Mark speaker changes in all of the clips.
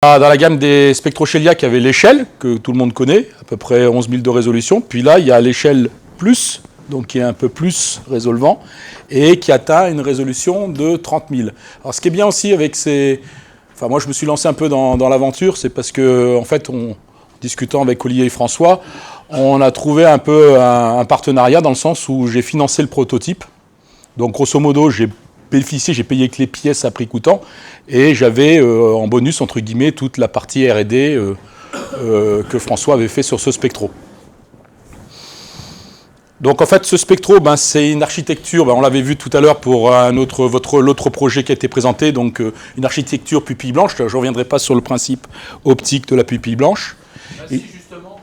Speaker 1: Dans la gamme des Spectro Shelia, il y avait l'échelle, que tout le monde connaît, à peu près 11 000 de résolution. Puis là, il y a l'échelle plus, donc qui est un peu plus résolvant, et qui atteint une résolution de 30 000. Alors ce qui est bien aussi avec ces... Enfin, moi, je me suis lancé un peu dans l'aventure, c'est parce que, en fait, en discutant avec Olivier et François, on a trouvé un peu un partenariat dans le sens où j'ai financé le prototype. Donc, grosso modo, j'ai payé que les pièces à prix coûtant, et j'avais en bonus, entre guillemets, toute la partie R&D que François avait fait sur ce Spectro. Donc en fait, ce Spectro, c'est une architecture, on l'avait vu tout à l'heure pour l'autre projet qui a été présenté, donc une architecture pupille blanche. Je ne reviendrai pas sur le principe optique de la pupille blanche.
Speaker 2: Si, justement.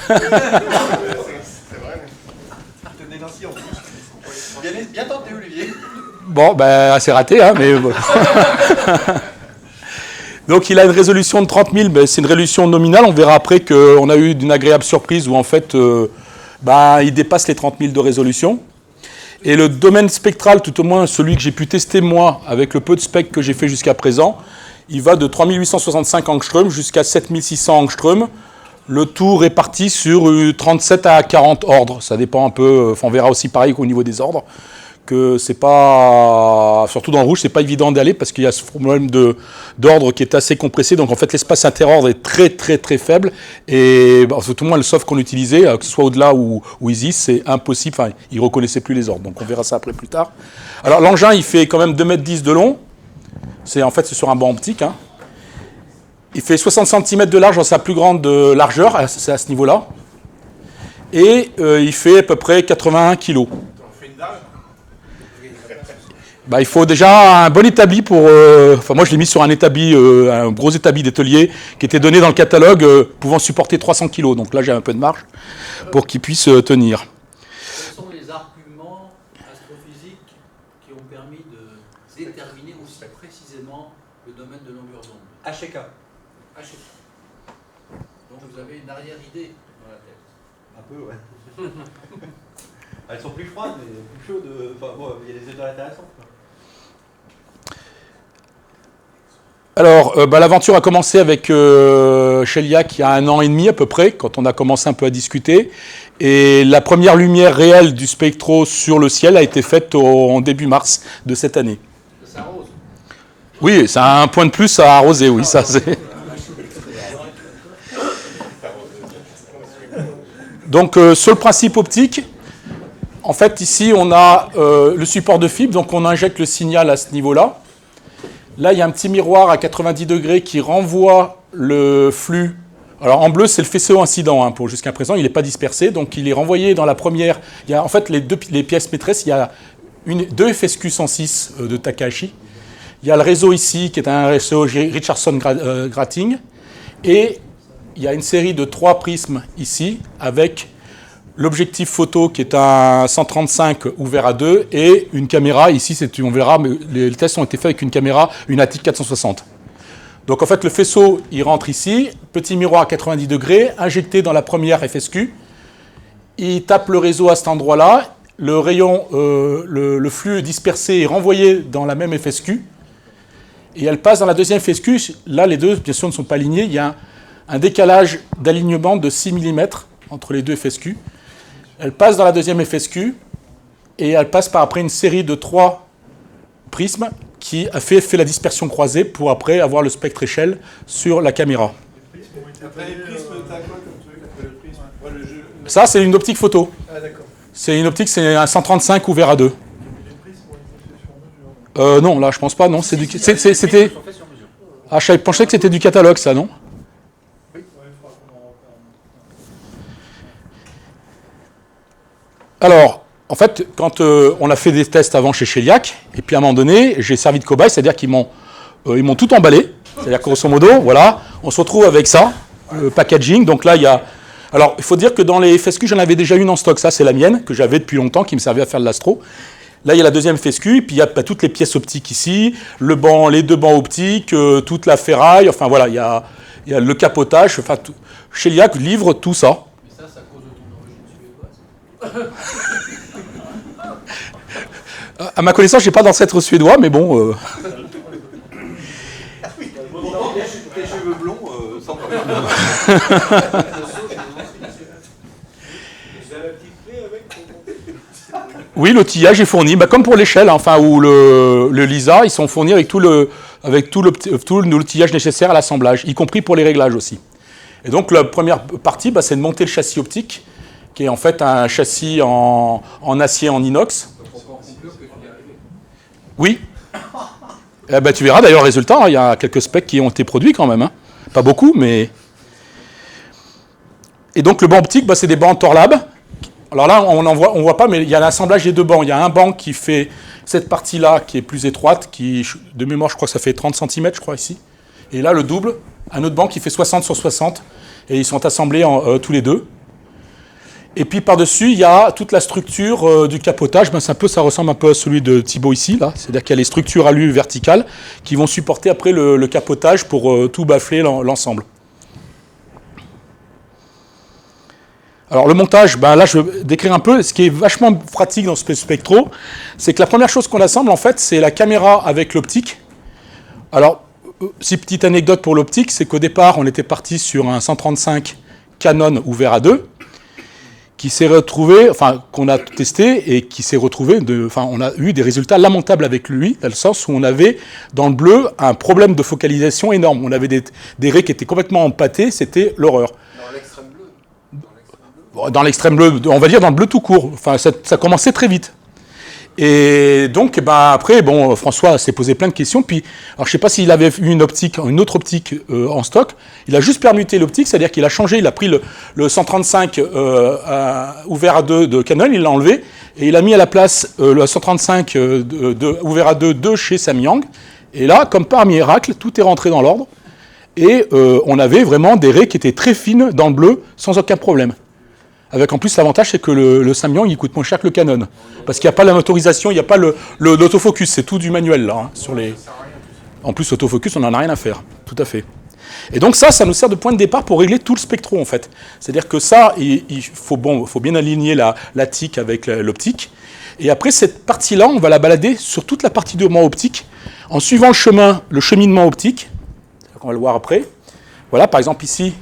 Speaker 3: C'est vrai. Je te dénoncie en plus. Bien tenté, Olivier.
Speaker 1: Bon, c'est raté, hein, mais... Donc il a une résolution de 30 000, c'est une résolution nominale. On verra après qu'on a eu une agréable surprise où en fait, il dépasse les 30 000 de résolution. Et le domaine spectral, tout au moins celui que j'ai pu tester moi, avec le peu de spec que j'ai fait jusqu'à présent, il va de 3865 angstroms jusqu'à 7600 angstroms. Le tout réparti sur 37 à 40 ordres. Ça dépend un peu, on verra aussi pareil qu'au niveau des ordres, que c'est pas, surtout dans le rouge, c'est pas évident d'aller parce qu'il y a ce problème d'ordre qui est assez compressé. Donc en fait, l'espace interordre est très très très faible. Et tout au moins le soft qu'on utilisait, que ce soit au-delà ou Easy, c'est impossible. Enfin, il reconnaissait plus les ordres. Donc on verra ça après plus tard. Alors l'engin, il fait quand même 2,10 m de long. C'est sur un banc optique. Hein. Il fait 60 cm de large dans sa plus grande largeur, c'est à ce niveau-là. Et il fait à peu près 81 kg. Il faut déjà un bon établi pour... moi, je l'ai mis sur un établi, un gros établi d'atelier qui était donné dans le catalogue, pouvant supporter 300 kg. Donc là, j'ai un peu de marge pour qu'il puisse tenir.
Speaker 2: Quels sont les arguments astrophysiques qui ont permis de déterminer aussi précisément le domaine de longueur d'onde?
Speaker 3: HK.
Speaker 2: Donc vous avez une arrière-idée dans la tête.
Speaker 3: Un peu, ouais. Elles sont plus froides, mais plus chaudes. Il y a des étoiles intéressantes.
Speaker 1: Alors, l'aventure a commencé avec Shelia il y a 1 an et demi à peu près, quand on a commencé un peu à discuter. Et la première lumière réelle du Spectro sur le ciel a été faite en début mars de cette année.
Speaker 2: Ça arrose.
Speaker 1: Oui, c'est un point de plus à arroser, oui, ça c'est... Donc, sur le principe optique, en fait, ici, on a le support de fibre, donc on injecte le signal à ce niveau-là. Là, il y a un petit miroir à 90 degrés qui renvoie le flux. Alors, en bleu, c'est le faisceau incident. Pour jusqu'à présent, il n'est pas dispersé, donc il est renvoyé dans la première. Il y a en fait les pièces maîtresses, il y a 2 FSQ 106 de Takahashi. Il y a le réseau ici, qui est un réseau Richardson Grating. Et il y a une série de 3 prismes ici, avec l'objectif photo qui est un 135 ouvert à 2 et une caméra, ici on verra, mais les tests ont été faits avec une caméra, une ATIC 460. Donc en fait le faisceau il rentre ici, petit miroir à 90 degrés, injecté dans la première FSQ, il tape le réseau à cet endroit-là, le rayon, le flux dispersé est renvoyé dans la même FSQ, et elle passe dans la deuxième FSQ, là les deux bien sûr ne sont pas alignés, il y a un décalage d'alignement de 6 mm entre les deux FSQ. Elle passe dans la deuxième FSQ et elle passe par après une série de 3 prismes qui a fait la dispersion croisée pour après avoir le spectre échelle sur la caméra.
Speaker 4: Après les prismes, t'as quoi comme truc après le prisme?
Speaker 1: Ça, c'est une optique photo.
Speaker 4: Ah, d'accord.
Speaker 1: C'est une optique, c'est un 135 ouvert à 2.
Speaker 4: Les prismes ont été faits sur mesure.
Speaker 1: Non, là, je pense pas, non. C'était... Ah, je pensais que c'était du catalogue, ça, non? Alors, en fait, quand on a fait des tests avant chez Shelia, et puis à un moment donné, j'ai servi de cobaye, c'est-à-dire qu'ils m'ont tout emballé. C'est-à-dire que grosso modo, voilà, on se retrouve avec ça, le packaging. Donc là, il y a... Alors, il faut dire que dans les FSQ, j'en avais déjà une en stock. Ça, c'est la mienne, que j'avais depuis longtemps, qui me servait à faire de l'astro. Là, il y a la deuxième FSQ, et puis il y a toutes les pièces optiques ici, les 2 bancs optiques, toute la ferraille, enfin voilà, il y a le capotage. Enfin, Shelia livre tout ça.
Speaker 2: Mais ça cause de ton origine suédoise.
Speaker 1: À ma connaissance, j'ai pas d'ancêtre suédois, mais bon.
Speaker 3: Tes cheveux blonds, sans problème.
Speaker 4: Vous avez un petit clé avec pour monter?
Speaker 1: Oui, l'outillage est fourni, comme pour l'échelle, enfin, ou le Lisa, ils sont fournis avec tout l'outillage nécessaire à l'assemblage, y compris pour les réglages aussi. Et donc la première partie, c'est de monter le châssis optique, qui est en fait un châssis en acier, en inox. Oui. Tu verras d'ailleurs le résultat, il y a quelques specs qui ont été produits quand même. Pas beaucoup, mais... Et donc le banc optique, c'est des bancs Torlab. Alors là, on voit pas, mais il y a l'assemblage des deux bancs. Il y a un banc qui fait cette partie-là, qui est plus étroite, qui, de mémoire, je crois que ça fait 30 cm, je crois, ici. Et là, le double, un autre banc qui fait 60 sur 60, et ils sont assemblés tous les deux. Et puis par-dessus, il y a toute la structure du capotage. Ça ressemble un peu à celui de Thibaut ici, là. C'est-à-dire qu'il y a les structures alu verticales qui vont supporter après le capotage pour tout bafler l'ensemble. Alors le montage, là je vais décrire un peu. Ce qui est vachement pratique dans ce Spectro, c'est que la première chose qu'on assemble, en fait, c'est la caméra avec l'optique. Alors, petite anecdote pour l'optique, c'est qu'au départ, on était parti sur un 135 Canon ouvert à 2, qui s'est retrouvé, qu'on a testé et qui s'est retrouvé, on a eu des résultats lamentables avec lui, dans le sens où on avait, dans le bleu, un problème de focalisation énorme. On avait des raies qui étaient complètement empâtées, c'était l'horreur.
Speaker 3: Dans l'extrême bleu.
Speaker 1: Dans l'extrême bleu, on va dire dans le bleu tout court. Ça commençait très vite. Et donc, après, François s'est posé plein de questions. Puis, alors, je ne sais pas s'il avait eu une autre optique en stock. Il a juste permuté l'optique, c'est-à-dire qu'il a changé, il a pris le 135 ouvert à 2 de Canon, il l'a enlevé, et il a mis à la place le 135 ouvert à 2 de chez Samyang. Et là, comme par miracle, tout est rentré dans l'ordre. Et on avait vraiment des raies qui étaient très fines dans le bleu, sans aucun problème. Avec en plus l'avantage, c'est que le Samyang, il coûte moins cher que le Canon. Parce qu'il n'y a pas la motorisation, il n'y a pas l'autofocus, c'est tout du manuel là. Sur les... En plus, l'autofocus, on n'en a rien à faire, tout à fait. Et donc ça nous sert de point de départ pour régler tout le Spectro en fait. C'est-à-dire que ça, il faut bien aligner la TIC avec l'optique. Et après, cette partie-là, on va la balader sur toute la partie de banc optique, en suivant le cheminement optique. On va le voir après. Voilà, par exemple ici,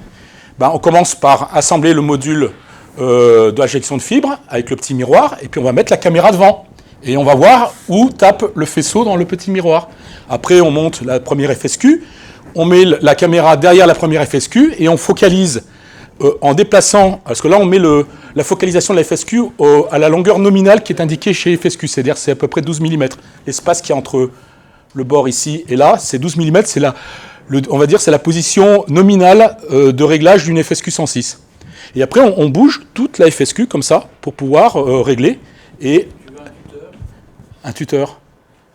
Speaker 1: on commence par assembler le module de injection de fibres avec le petit miroir, et puis on va mettre la caméra devant. Et on va voir où tape le faisceau dans le petit miroir. Après, on monte la première FSQ, on met la caméra derrière la première FSQ, et on focalise en déplaçant, parce que là on met la focalisation de la FSQ à la longueur nominale qui est indiquée chez FSQ, c'est-à-dire c'est à peu près 12 mm. L'espace qui est entre le bord ici et là, c'est 12 mm, on va dire c'est la position nominale de réglage d'une FSQ 106. Et après, on bouge toute la FSQ comme ça pour pouvoir régler. Et un tuteur.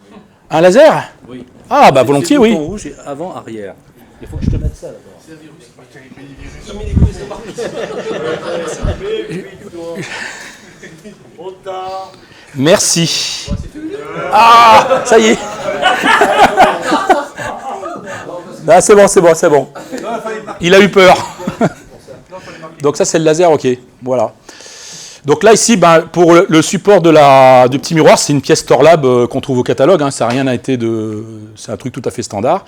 Speaker 1: Oui. Un laser? Oui. Ah, volontiers, oui.
Speaker 2: Rouge et avant, arrière. Il faut que je te mette ça d'abord. C'est un virus.
Speaker 1: Merci. Ah, ça y est. Ah, c'est bon. Il a eu peur. Donc ça, c'est le laser, ok. Voilà. Donc là, ici, pour le support du petit miroir, c'est une pièce Torlab qu'on trouve au catalogue. Ça n'a rien été c'est un truc tout à fait standard.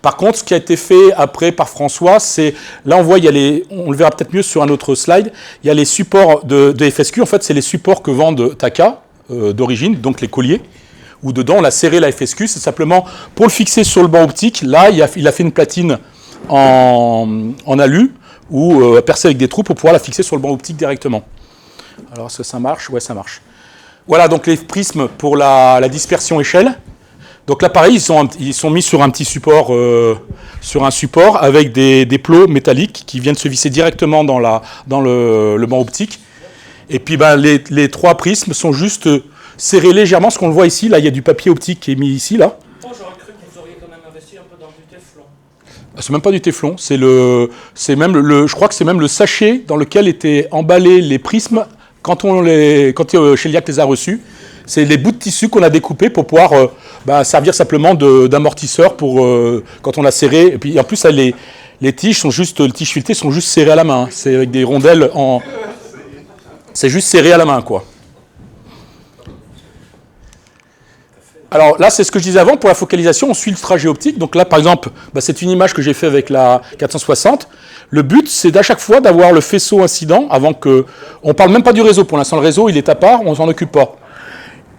Speaker 1: Par contre, ce qui a été fait après par François, c'est... Là, on voit, on le verra peut-être mieux sur un autre slide, il y a les supports de FSQ. En fait, c'est les supports que vendent Taka d'origine, donc les colliers, où dedans, on a serré la FSQ. C'est simplement pour le fixer sur le banc optique. Là, il a fait une platine en alu, ou percer avec des trous pour pouvoir la fixer sur le banc optique directement. Alors, est-ce que ça marche? Ouais, ça marche. Voilà, donc les prismes pour la dispersion échelle. Donc là, pareil, ils sont mis sur un petit support, avec des plots métalliques qui viennent se visser directement dans le banc optique. Et puis, les trois prismes sont juste serrés légèrement, ce qu'on le voit ici. Là, il y a du papier optique qui est mis ici, là.
Speaker 5: J'aurais cru que vous auriez quand même investi un peu dans du téflon.
Speaker 1: C'est même pas du téflon, je crois que c'est même le sachet dans lequel étaient emballés les prismes quand Cheliac les a reçus. C'est les bouts de tissu qu'on a découpés pour pouvoir servir simplement d'amortisseur pour quand on l'a serré. Et puis en plus, les tiges filetées sont juste serrées à la main. C'est avec des rondelles c'est juste serré à la main, quoi. Alors là, c'est ce que je disais avant, pour la focalisation, on suit le trajet optique. Donc là, par exemple, c'est une image que j'ai fait avec la 460. Le but, c'est d'à chaque fois d'avoir le faisceau incident avant que... On ne parle même pas du réseau. Pour l'instant, le réseau, il est à part, on ne s'en occupe pas.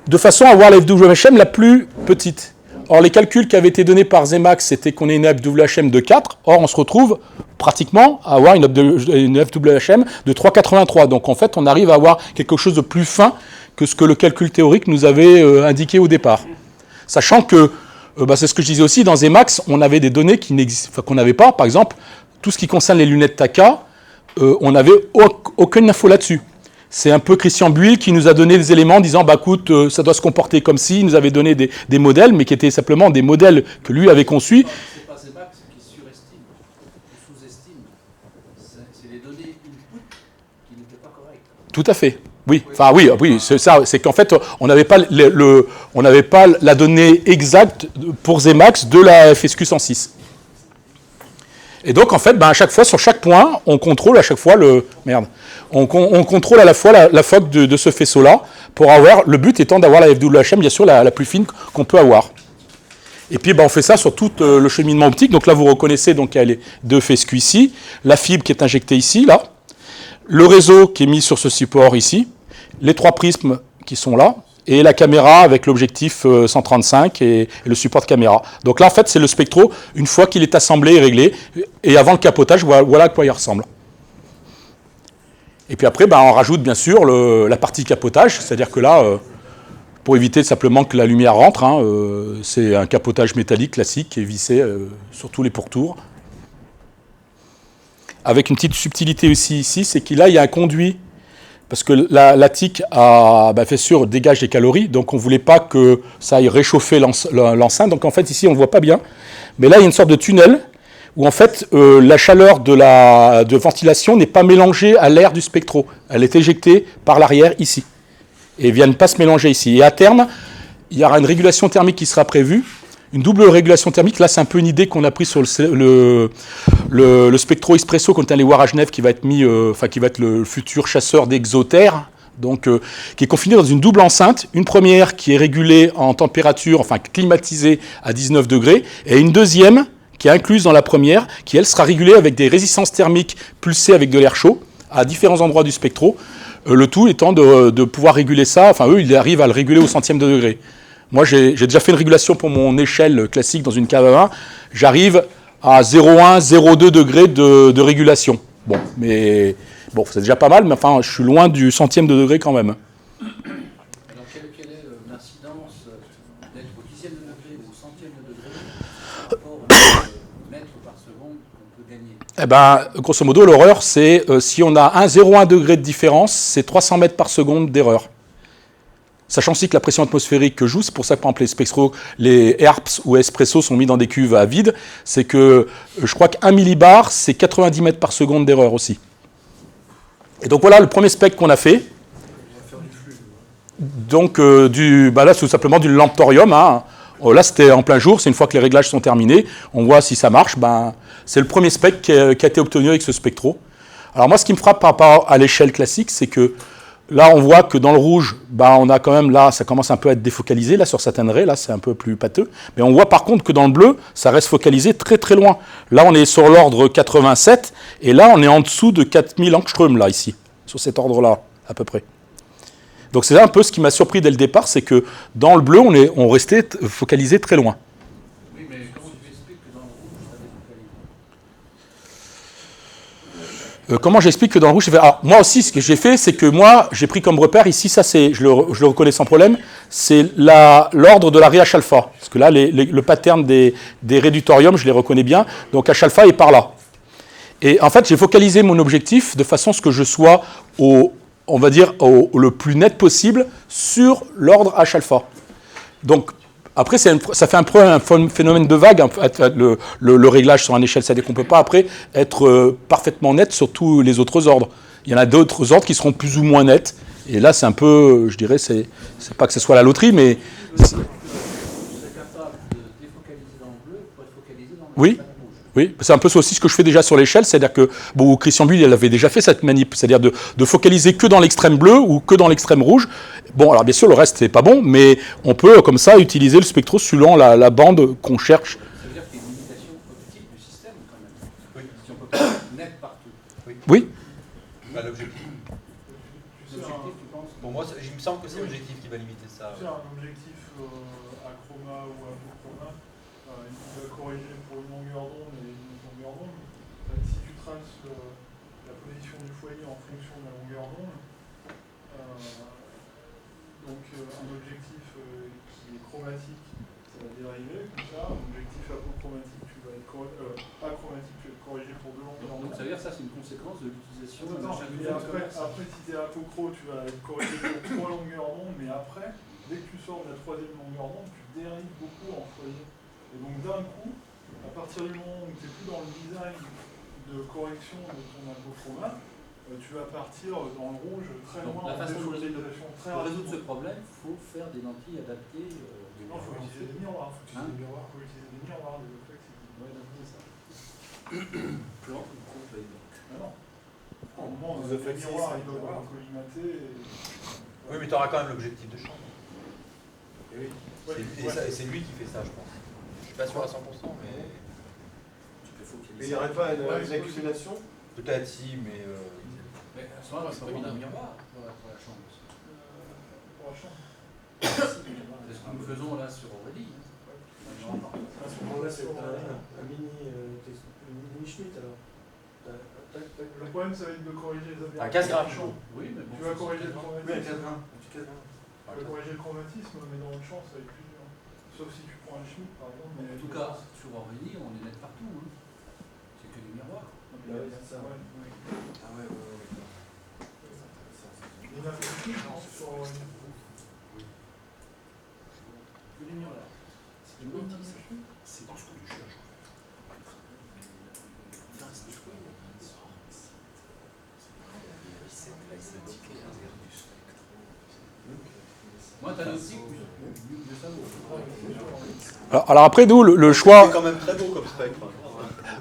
Speaker 1: De façon à avoir la FWHM la plus petite. Or, les calculs qui avaient été donnés par Zemax, c'était qu'on ait une FWHM de 4. Or, on se retrouve pratiquement à avoir une FWHM de 3,83. Donc, en fait, on arrive à avoir quelque chose de plus fin que ce que le calcul théorique nous avait indiqué au départ. Sachant que, c'est ce que je disais aussi, dans Zemax, on avait des données qu'on n'avait pas. Par exemple, tout ce qui concerne les lunettes Taka, on n'avait aucune info là-dessus. C'est un peu Christian Buil qui nous a donné des éléments en disant écoute, ça doit se comporter comme si, il nous avait donné des modèles, mais qui étaient simplement des modèles que lui avait conçus.
Speaker 2: C'est pas Zemax qui surestime ou sous-estime, c'est les données input qui n'étaient pas correctes.
Speaker 1: Tout à fait. Oui, c'est ça. C'est qu'en fait, on n'avait pas la donnée exacte pour Zemax de la FSQ 106. Et donc, en fait, à chaque fois, sur chaque point, on contrôle à chaque fois on contrôle à la fois la foc de ce faisceau-là, pour avoir, le but étant d'avoir la FWHM, bien sûr, la plus fine qu'on peut avoir. Et puis, on fait ça sur tout le cheminement optique. Donc là, vous reconnaissez, donc, il y a les deux FSQ ici, la fibre qui est injectée ici, là, le réseau qui est mis sur ce support ici, les trois prismes qui sont là, et la caméra avec l'objectif 135 et le support de caméra. Donc là, en fait, c'est le spectro, une fois qu'il est assemblé et réglé, et avant le capotage, voilà à quoi il ressemble. Et puis après, on rajoute bien sûr la partie capotage, c'est-à-dire que là, pour éviter simplement que la lumière rentre, c'est un capotage métallique classique qui est vissé sur tous les pourtours. Avec une petite subtilité aussi ici, c'est qu'il il y a un conduit. Parce que la TIC fait sûr, dégage des calories, donc on ne voulait pas que ça aille réchauffer l'enceinte. Donc en fait, ici, on ne voit pas bien. Mais là, il y a une sorte de tunnel où en fait, la chaleur de ventilation n'est pas mélangée à l'air du spectro. Elle est éjectée par l'arrière ici. Et vient ne pas se mélanger ici. Et à terme, il y aura une régulation thermique qui sera prévue. Une double régulation thermique, là c'est un peu une idée qu'on a prise sur le Spectro Espresso qu'on est allé voir à Genève, qui va être qui va être le futur chasseur d'exotères, donc qui est confiné dans une double enceinte, une première qui est régulée en température, climatisée à 19 degrés, et une deuxième qui est incluse dans la première, qui elle sera régulée avec des résistances thermiques pulsées avec de l'air chaud à différents endroits du spectro, le tout étant de pouvoir réguler ça, eux ils arrivent à le réguler au centième de degré. Moi, j'ai déjà fait une régulation pour mon échelle classique dans une cave à vin. J'arrive à 0,1, 0,2 degrés de régulation. C'est déjà pas mal, mais je suis loin du centième de degré quand même.
Speaker 2: Alors, quelle est l'incidence d'être au dixième de degré ou au centième de degré par rapport au mètre par seconde qu'on peut gagner?
Speaker 1: Grosso modo, l'horreur, c'est si on a 0,1 degré de différence, c'est 300 mètres par seconde d'erreur. Sachant aussi que la pression atmosphérique que joue, c'est pour ça que par exemple les ERPS ou Espresso sont mis dans des cuves à vide, c'est que je crois qu'un millibar, c'est 90 mètres par seconde d'erreur aussi. Et donc voilà le premier spec qu'on a fait. Donc là c'est tout simplement du lamptorium. Là c'était en plein jour, c'est une fois que les réglages sont terminés, on voit si ça marche. C'est le premier spec qui a été obtenu avec ce spectro. Alors moi ce qui me frappe par rapport à l'échelle classique, c'est que là, on voit que dans le rouge, on a quand même, là, ça commence un peu à être défocalisé, là, sur certaines raies, là, c'est un peu plus pâteux. Mais on voit par contre que dans le bleu, ça reste focalisé très très loin. Là, on est sur l'ordre 87, et là, on est en dessous de 4000 angström, là, ici, sur cet ordre-là, à peu près. Donc c'est un peu ce qui m'a surpris dès le départ, c'est que dans le bleu, on restait focalisé très loin.
Speaker 2: Oui, mais comment tu expliques que dans le rouge, ça défocalise?
Speaker 1: Comment j'explique que dans le rouge, alors, moi aussi, ce que j'ai fait, c'est que moi, j'ai pris comme repère, ici, ça, je le reconnais sans problème, c'est l'ordre de la ré H-alpha. Parce que là, le pattern des raies du thorium, je les reconnais bien. Donc H-alpha est par là. Et en fait, j'ai focalisé mon objectif de façon à ce que je sois, on va dire, le plus net possible sur l'ordre H-alpha. Donc, après, ça fait un peu un phénomène de vague, le réglage sur une échelle. C'est-à-dire qu'on ne peut pas, après, être parfaitement net sur tous les autres ordres. Il y en a d'autres ordres qui seront plus ou moins nets. Et là, c'est un peu, je dirais, c'est pas que ce soit la loterie, mais...
Speaker 2: Vous êtes capable de défocaliser dans le bleu pour être focalisé dans le rouge.
Speaker 1: Oui, c'est un peu ça aussi ce que je fais déjà sur l'échelle, c'est-à-dire que Christian Buhl, il avait déjà fait cette manip, c'est-à-dire de focaliser que dans l'extrême bleu ou que dans l'extrême rouge. Bon, alors bien sûr, le reste, c'est pas bon, mais on peut, comme ça, utiliser le spectro suivant la bande qu'on cherche.
Speaker 2: Ça veut dire qu'il y a une limitation optique du système, quand même. Oui. Si on peut pas net partout.
Speaker 1: Oui.
Speaker 3: Bah, l'objectif.
Speaker 2: L'objectif, tu penses?
Speaker 3: Pour moi, il me semble que c'est l'objectif qui va limiter ça.
Speaker 4: C'est un objectif à chroma ou à chroma, il va corriger pour une longueur d'onde et une longueur d'onde. Si tu traces la position du foyer en fonction de la longueur d'onde, donc un objectif qui est chromatique, ça va dériver comme ça. Un objectif apochromatique, tu vas être achromatique, tu vas être corrigé pour deux longueurs d'onde.
Speaker 2: Donc ça veut dire que ça, c'est une conséquence de l'utilisation de
Speaker 4: Attends,
Speaker 2: chaque
Speaker 4: et après, si tu es apocro, tu vas être corrigé pour trois longueurs d'onde, mais après, dès que tu sors de la troisième longueur d'onde, tu dérives beaucoup en foyer. Et donc d'un coup, à partir du moment où tu n'es plus dans le design de correction de ton apochroma, tu vas partir dans le rouge très
Speaker 2: Donc,
Speaker 4: loin
Speaker 2: la
Speaker 4: en
Speaker 2: façon de
Speaker 4: défocalisation très
Speaker 2: pour résoudre ce
Speaker 4: rapidement.
Speaker 2: problème, il faut faire des lentilles adaptées.
Speaker 4: Non, il faut utiliser des miroirs,
Speaker 2: Hein?
Speaker 4: des miroirs de flexibilité.
Speaker 2: Ouais, d'accord, c'est ça. Plan ou complet.
Speaker 4: Ah non. Au moment où les miroirs, ils doivent être collimatés.
Speaker 3: Oui, mais tu auras quand même l'objectif de champ.
Speaker 4: Et oui.
Speaker 3: Et c'est lui qui fait ça, je pense. Je suis pas sûr à 100%, mais.
Speaker 4: Mais il n'y aurait pas une accumulation?
Speaker 3: Peut-être si, mais.
Speaker 2: Mais à ce moment-là, c'est pas mis un miroir pour la chambre.
Speaker 4: Pour la chambre.
Speaker 2: C'est ce que nous faisons là sur Aurélie.
Speaker 6: À ce moment-là, c'est un mini Schmitt alors.
Speaker 4: Le problème, ça va être de corriger les aberrations.
Speaker 3: Un casse-grappe.
Speaker 2: Oui, mais bon.
Speaker 4: Tu vas corriger le
Speaker 6: Oui, un
Speaker 4: chromatisme.
Speaker 6: casse-grain.
Speaker 4: Tu vas corriger le chromatisme, mais dans le champ, ça va être plus dur. Sauf si tu prends un Schmitt, par exemple.
Speaker 2: Mais en tout cas, sur Aurélie, on est net partout. Hein. C'est que des miroirs.
Speaker 4: C'est ça, ouais.
Speaker 6: Ah ouais.
Speaker 4: Il a fait plus, non, sur
Speaker 2: Que des miroirs. C'est une bonne idée.
Speaker 1: C'est dans ce que tu cherches.
Speaker 2: Moi, t'as l'optique, mieux que ça vaut.
Speaker 1: Alors après, nous, le choix...
Speaker 3: C'est quand même très beau comme spectre.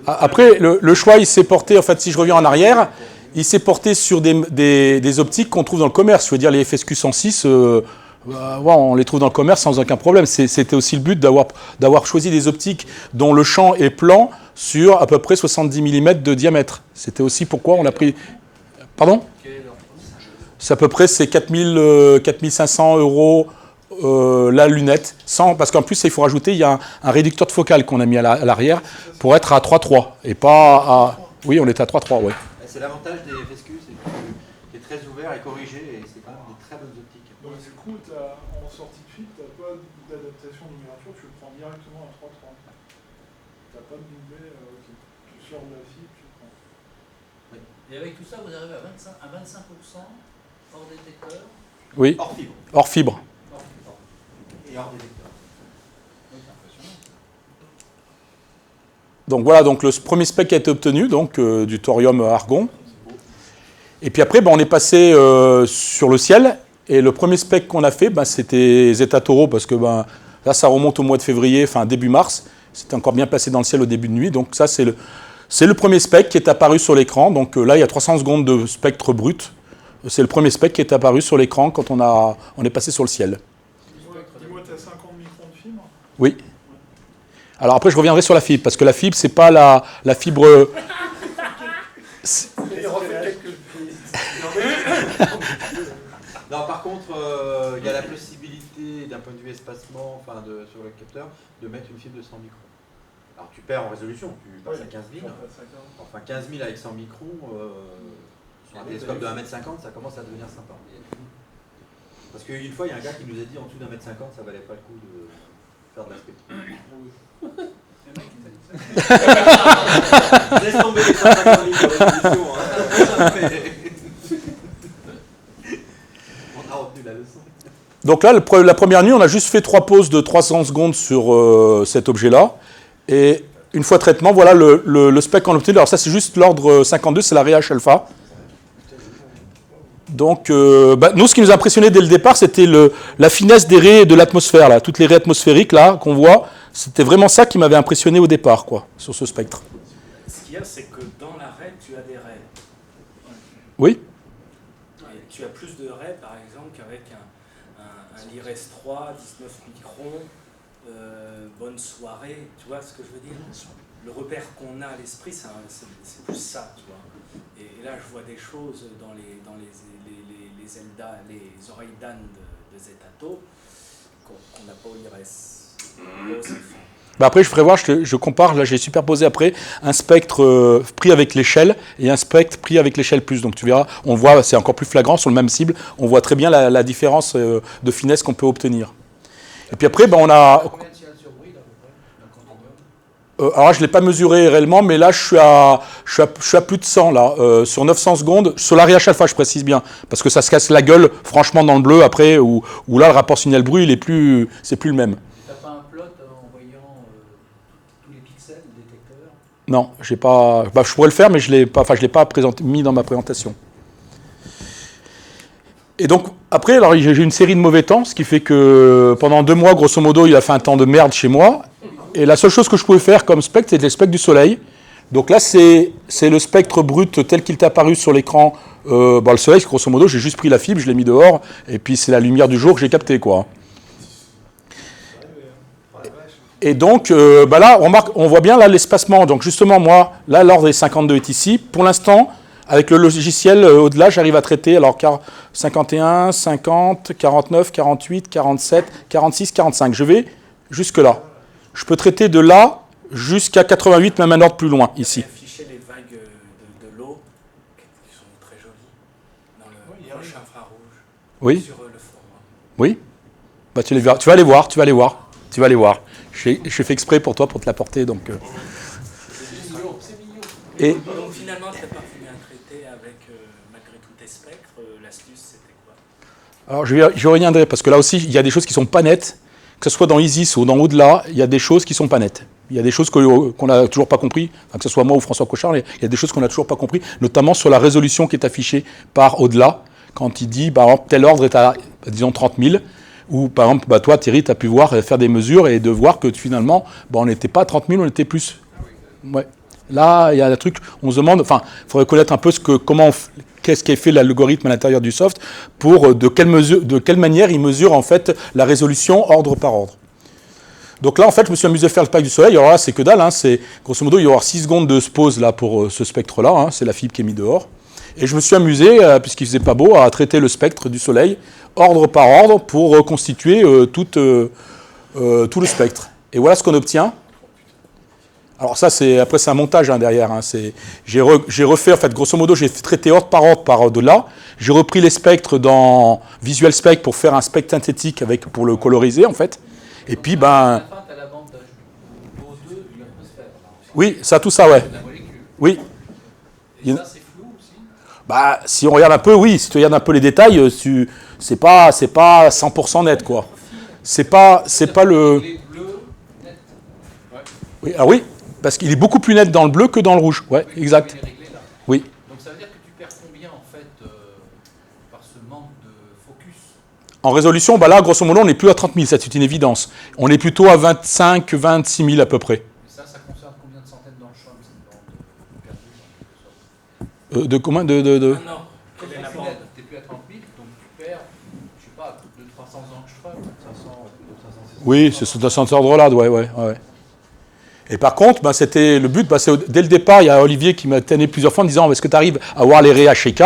Speaker 1: Après, le choix, il s'est porté, en fait, si je reviens en arrière, il s'est porté sur des optiques qu'on trouve dans le commerce. Je veux dire, les FSQ 106, on les trouve dans le commerce sans aucun problème. C'était aussi le but d'avoir choisi des optiques dont le champ est plan sur à peu près 70 mm de diamètre. C'était aussi pourquoi on a pris... Pardon ? C'est à peu près 4500 € la lunette, parce qu'en plus il faut rajouter, il y a un réducteur de focale qu'on a mis à l'arrière pour être à 3.3 et pas à... Oui, on était à 3.3, oui.
Speaker 3: C'est l'avantage des FSQ, c'est que tu es très ouvert et corrigé et c'est quand même des très bonnes optiques.
Speaker 4: Donc du coup, en sortie de fuite, tu n'as pas d'adaptation de numérature, tu le prends directement à 3.3. Tu n'as pas de doublé, tu sors de la fibre, tu le prends.
Speaker 2: Et avec tout ça, vous arrivez à 25% hors détecteur.
Speaker 1: Oui,
Speaker 3: Hors fibre.
Speaker 1: hors fibre.
Speaker 3: Et hors détecteur.
Speaker 2: Oui, c'est impressionnant.
Speaker 1: Donc voilà, donc le premier spec a été obtenu, donc du thorium argon. Et puis après, on est passé sur le ciel. Et le premier spec qu'on a fait, c'était Zeta Taureau, parce que là, ça remonte au mois de février, enfin début mars. C'était encore bien placé dans le ciel au début de nuit. Donc ça, c'est le premier spec qui est apparu sur l'écran. Donc là, il y a 300 secondes de spectre brut. C'est le premier spec qui est apparu sur l'écran quand on est passé sur le ciel.
Speaker 4: Dis-moi, tu as 50 microns de fibre?
Speaker 1: Oui. Alors après, je reviendrai sur la fibre, parce que la fibre, c'est pas la fibre...
Speaker 3: Non, par contre, il y a la possibilité, d'un point de vue espacement, sur le capteur, de mettre une fibre de 100 microns. Alors tu perds en résolution, tu passes à 15 000. Enfin 15 000 avec 100 microns, sur un télescope de 1,50 m, ça commence à devenir sympa. Parce qu'une fois, il y a un gars qui nous a dit en dessous d'1,50 m, ça valait pas le coup de faire de la spectrum. Laisse tomber les 150 000 de résolution. On a retenu la leçon.
Speaker 1: Donc là, la première nuit, on a juste fait 3 pauses de 300 secondes sur cet objet-là. Et une fois traitement, voilà le spec qu'on a obtenu. Alors ça, c'est juste l'ordre 52, c'est la Rehash alpha. Donc, nous, ce qui nous a impressionné dès le départ, c'était la finesse des raies de l'atmosphère, là. Toutes les raies atmosphériques là qu'on voit, c'était vraiment ça qui m'avait impressionné au départ, quoi, sur ce spectre.
Speaker 5: Ce qu'il y a, c'est que dans l'arrêt, tu as des raies.
Speaker 1: Oui.
Speaker 5: Et tu as plus de raies, par exemple, qu'avec un LIRES 3, 19 microns, bonne soirée, tu vois ce que je veux dire? Le repère qu'on a à l'esprit, c'est plus ça, tu vois. Et là, je vois des choses dans les oreilles d'âne de Zetato qu'on n'a pas au LIRES.
Speaker 1: Bah après, je ferai voir, je compare, là j'ai superposé après un spectre pris avec l'échelle et un spectre pris avec l'échelle plus. Donc tu verras, on voit, c'est encore plus flagrant sur le même cible, on voit très bien la différence de finesse qu'on peut obtenir. Et puis après, bah, on a...
Speaker 2: Combien de signal sur bruit, là, à peu près,
Speaker 1: alors là, je ne l'ai pas mesuré réellement, mais là, je suis à plus de 100, là, sur 900 secondes, sur l'ARIH alpha, je précise bien, parce que ça se casse la gueule, franchement, dans le bleu, après, où là, le rapport signal-bruit, c'est plus le même.
Speaker 2: t'as pas un plot en voyant tous les pixels, le détecteur?
Speaker 1: Non, j'ai pas. Bah, je pourrais le faire, mais je l'ai pas mis dans ma présentation. Et donc, après, alors j'ai une série de mauvais temps, ce qui fait que pendant 2 mois, grosso modo, il a fait un temps de merde chez moi. Et la seule chose que je pouvais faire comme spectre, c'était le spectre du soleil. Donc là, c'est le spectre brut tel qu'il t'est apparu sur l'écran. Le soleil, grosso modo, j'ai juste pris la fibre, je l'ai mis dehors, et puis c'est la lumière du jour que j'ai captée, quoi. Et donc, là, on voit bien là l'espacement. Donc justement, moi, là, l'ordre des 52 est ici. Pour l'instant, avec le logiciel, au-delà, j'arrive à traiter, alors 51, 50, 49, 48, 47, 46, 45. Je vais jusque-là. Je peux traiter de là jusqu'à 88, même un ordre plus loin, ici.
Speaker 5: Afficher les vagues de l'eau, qui sont très jolies, dans le proche infrarouge,
Speaker 1: Oui,
Speaker 5: sur le forum.
Speaker 1: oui. Bah, tu vas les voir, tu vas les voir. J'ai fait exprès pour toi, pour te l'apporter, donc...
Speaker 2: C'est mignon.
Speaker 1: Et...
Speaker 5: Donc finalement, tu n'as pas fini un traité avec, malgré tous tes spectres, l'astuce c'était quoi?
Speaker 1: Alors je reviendrai, parce que là aussi, il y a des choses qui ne sont pas nettes, que ce soit dans Isis ou dans Au-delà, il y a des choses qui ne sont pas nettes. Il y a des choses qu'on n'a toujours pas compris, enfin, que ce soit moi ou François Cochard, il y a des choses qu'on n'a toujours pas compris, notamment sur la résolution qui est affichée par Au-delà, quand il dit, par exemple, tel ordre est à, disons, 30 000, ou par exemple, toi, Thierry, tu as pu voir, faire des mesures et de voir que finalement, on n'était pas à 30 000, on était plus. Ouais. Là, il y a un truc, on se demande, enfin, il faudrait connaître un peu qu'est-ce qui est fait l'algorithme à l'intérieur du soft pour de quelle manière il mesure en fait la résolution ordre par ordre. Donc là, en fait, je me suis amusé à faire le pack du soleil. Alors là, c'est que dalle, hein, c'est grosso modo, il va y avoir 6 secondes de pause là pour ce spectre-là, hein, c'est la fibre qui est mise dehors. Et je me suis amusé, puisqu'il faisait pas beau, à traiter le spectre du soleil ordre par ordre pour reconstituer tout le spectre. Et voilà ce qu'on obtient. Alors ça, après c'est un montage derrière. Hein, j'ai refait, en fait, grosso modo, j'ai traité ordre par au-delà. J'ai repris les spectres dans Visual Spec pour faire un spectre synthétique pour le coloriser, en fait. Et puis,
Speaker 2: À la fin, tu as la bande O2 de l'atmosphère.
Speaker 1: Oui, ça, tout ça, ouais.
Speaker 2: La molécule.
Speaker 1: Oui.
Speaker 2: Et ça, c'est flou aussi?
Speaker 1: Bah, si on regarde un peu, oui. Si tu regardes un peu les détails, c'est pas 100% net, quoi. C'est pas le...
Speaker 2: Les bleus, net. Ouais.
Speaker 1: Oui, ah oui, parce qu'il est beaucoup plus net dans le bleu que dans le rouge. Ouais,
Speaker 2: Oui,
Speaker 1: exact.
Speaker 2: vous pouvez les régler là.
Speaker 1: Oui.
Speaker 2: Donc ça veut dire que tu perds combien en fait par ce manque de focus?
Speaker 1: En résolution, là, grosso modo, on n'est plus à 30 000, c'est une évidence. On est plutôt à 25, 26 000 à peu près.
Speaker 2: Et ça concerne combien de centaines d'anchois, cette bande perdue?
Speaker 1: De combien
Speaker 5: Ah non,
Speaker 2: Quand
Speaker 5: quelle est la bande?
Speaker 2: tu n'es plus à 30 000, donc tu perds, je sais pas, 200-300 anchois, 500, 500.
Speaker 1: Oui, c'est dans cet ordre-là, ouais. Et par contre, c'était le but, dès le départ, il y a Olivier qui m'a tenu plusieurs fois en me disant, est-ce que tu arrives à voir les ré HK ?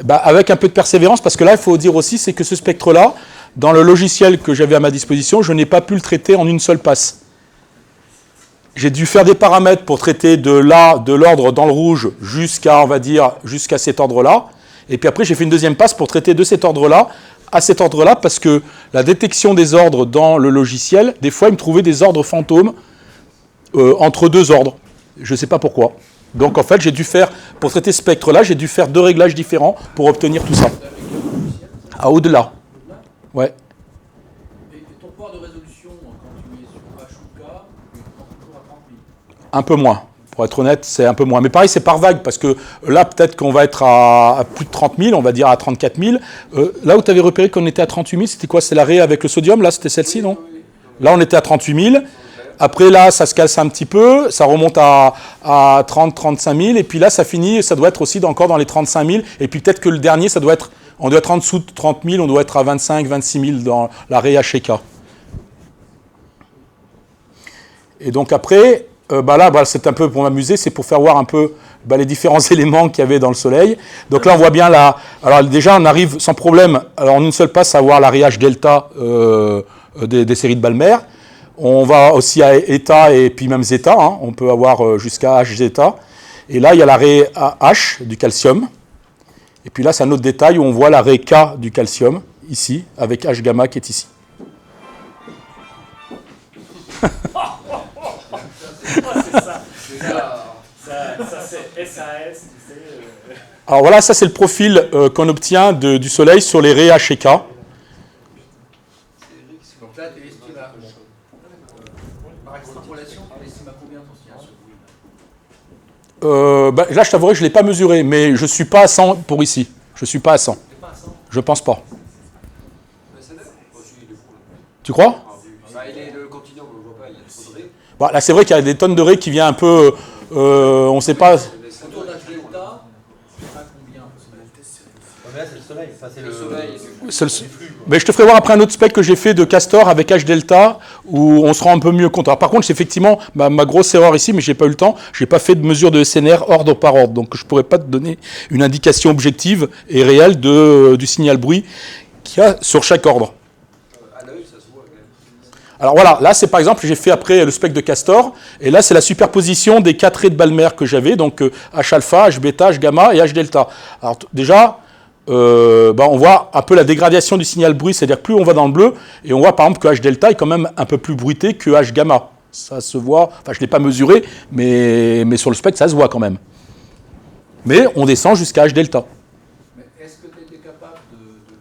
Speaker 1: Avec un peu de persévérance, parce que là, il faut dire aussi, c'est que ce spectre-là, dans le logiciel que j'avais à ma disposition, je n'ai pas pu le traiter en une seule passe. J'ai dû faire des paramètres pour traiter de l'ordre dans le rouge jusqu'à cet ordre-là. Et puis après, j'ai fait une deuxième passe pour traiter de cet ordre-là à cet ordre-là, parce que la détection des ordres dans le logiciel, des fois, il me trouvait des ordres fantômes entre deux ordres. Je ne sais pas pourquoi. Donc en fait, pour traiter ce spectre-là, j'ai dû faire 2 réglages différents pour obtenir tout ça. Au-delà. Ouais.
Speaker 2: Et ton pouvoir de résolution, quand tu es sur H ou K, tu prends toujours à 30 000.
Speaker 1: Un peu moins. Pour être honnête, c'est un peu moins. Mais pareil, c'est par vague, parce que là, peut-être qu'on va être à plus de 30 000, on va dire à 34 000. Là où tu avais repéré qu'on était à 38 000, c'était quoi? C'est l'arrêt avec le sodium, là, c'était celle-ci, non? Là, on était à 38 000. Après là, ça se casse un petit peu, ça remonte à 30-35 000, et puis là, ça finit, ça doit être aussi encore dans les 35 000, et puis peut-être que le dernier, on doit être en dessous de 30 000, on doit être à 25-26 000 dans la HK. Et donc après, là, c'est un peu pour m'amuser, c'est pour faire voir un peu les différents éléments qu'il y avait dans le Soleil. Donc là, on voit bien là. Alors déjà, on arrive sans problème, alors en une seule passe, à voir l'arrêt H delta des séries de Balmer. On va aussi à eta et puis même zeta. Hein. On peut avoir jusqu'à H zeta. Et là, il y a l'arrêt H du calcium. Et puis là, c'est un autre détail où on voit l'arrêt K du calcium, ici, avec H gamma qui est ici.
Speaker 5: Ça c'est SAS, tu sais.
Speaker 1: Alors voilà, ça c'est le profil qu'on obtient du Soleil sur les raies H et K.
Speaker 2: Donc là, tu estimes par extrapolation, tu estimes à combien ton signal sur bruit?
Speaker 1: Là, je t'avouerai que je ne l'ai pas mesuré, mais je ne suis pas à 100 pour ici. Je ne suis pas à 100. Je pense pas. Tu crois?
Speaker 7: Le continuum, on ne le voit pas, il y a trop de raies.
Speaker 1: Là, c'est vrai qu'il y a des tonnes de raies qui viennent un peu... on ne sait pas...
Speaker 2: Autour d'H delta, à combien?
Speaker 3: Mais là, c'est le Soleil. Enfin, c'est
Speaker 7: Le Soleil,
Speaker 1: Mais je te ferai voir après un autre spec que j'ai fait de Castor avec H delta où on se rend un peu mieux compte. Alors, par contre, c'est effectivement ma grosse erreur ici, mais je n'ai pas eu le temps. Je n'ai pas fait de mesure de SNR ordre par ordre. Donc, je ne pourrais pas te donner une indication objective et réelle du signal bruit qu'il y a sur chaque ordre.
Speaker 7: à l'œil, ça se voit quand même.
Speaker 1: Alors voilà, là c'est par exemple, j'ai fait après le spec de Castor, et là c'est la superposition des 4 raies de Balmer que j'avais, donc H alpha, H bêta, H gamma et H delta. Alors déjà, on voit un peu la dégradation du signal bruit, c'est-à-dire plus on va dans le bleu, et on voit par exemple que H delta est quand même un peu plus bruité que H gamma. Ça se voit, enfin je ne l'ai pas mesuré, mais sur le spec ça se voit quand même. Mais on descend jusqu'à H delta.
Speaker 2: Mais est-ce que tu étais capable de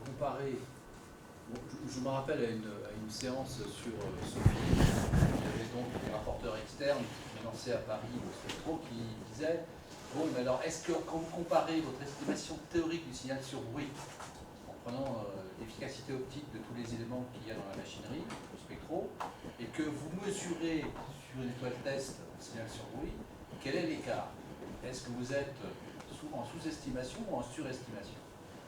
Speaker 2: comparer? Je me rappelle à une séance sur Sophie, il y avait donc des rapporteurs externes qui finançaient à Paris le Spectro qui disaient bon, mais alors est-ce que quand vous comparez votre estimation théorique du signal sur bruit, en prenant l'efficacité optique de tous les éléments qu'il y a dans la machinerie, le Spectro, et que vous mesurez sur une étoile test le signal sur bruit, quel est l'écart? Est-ce que vous êtes en sous-estimation ou en surestimation?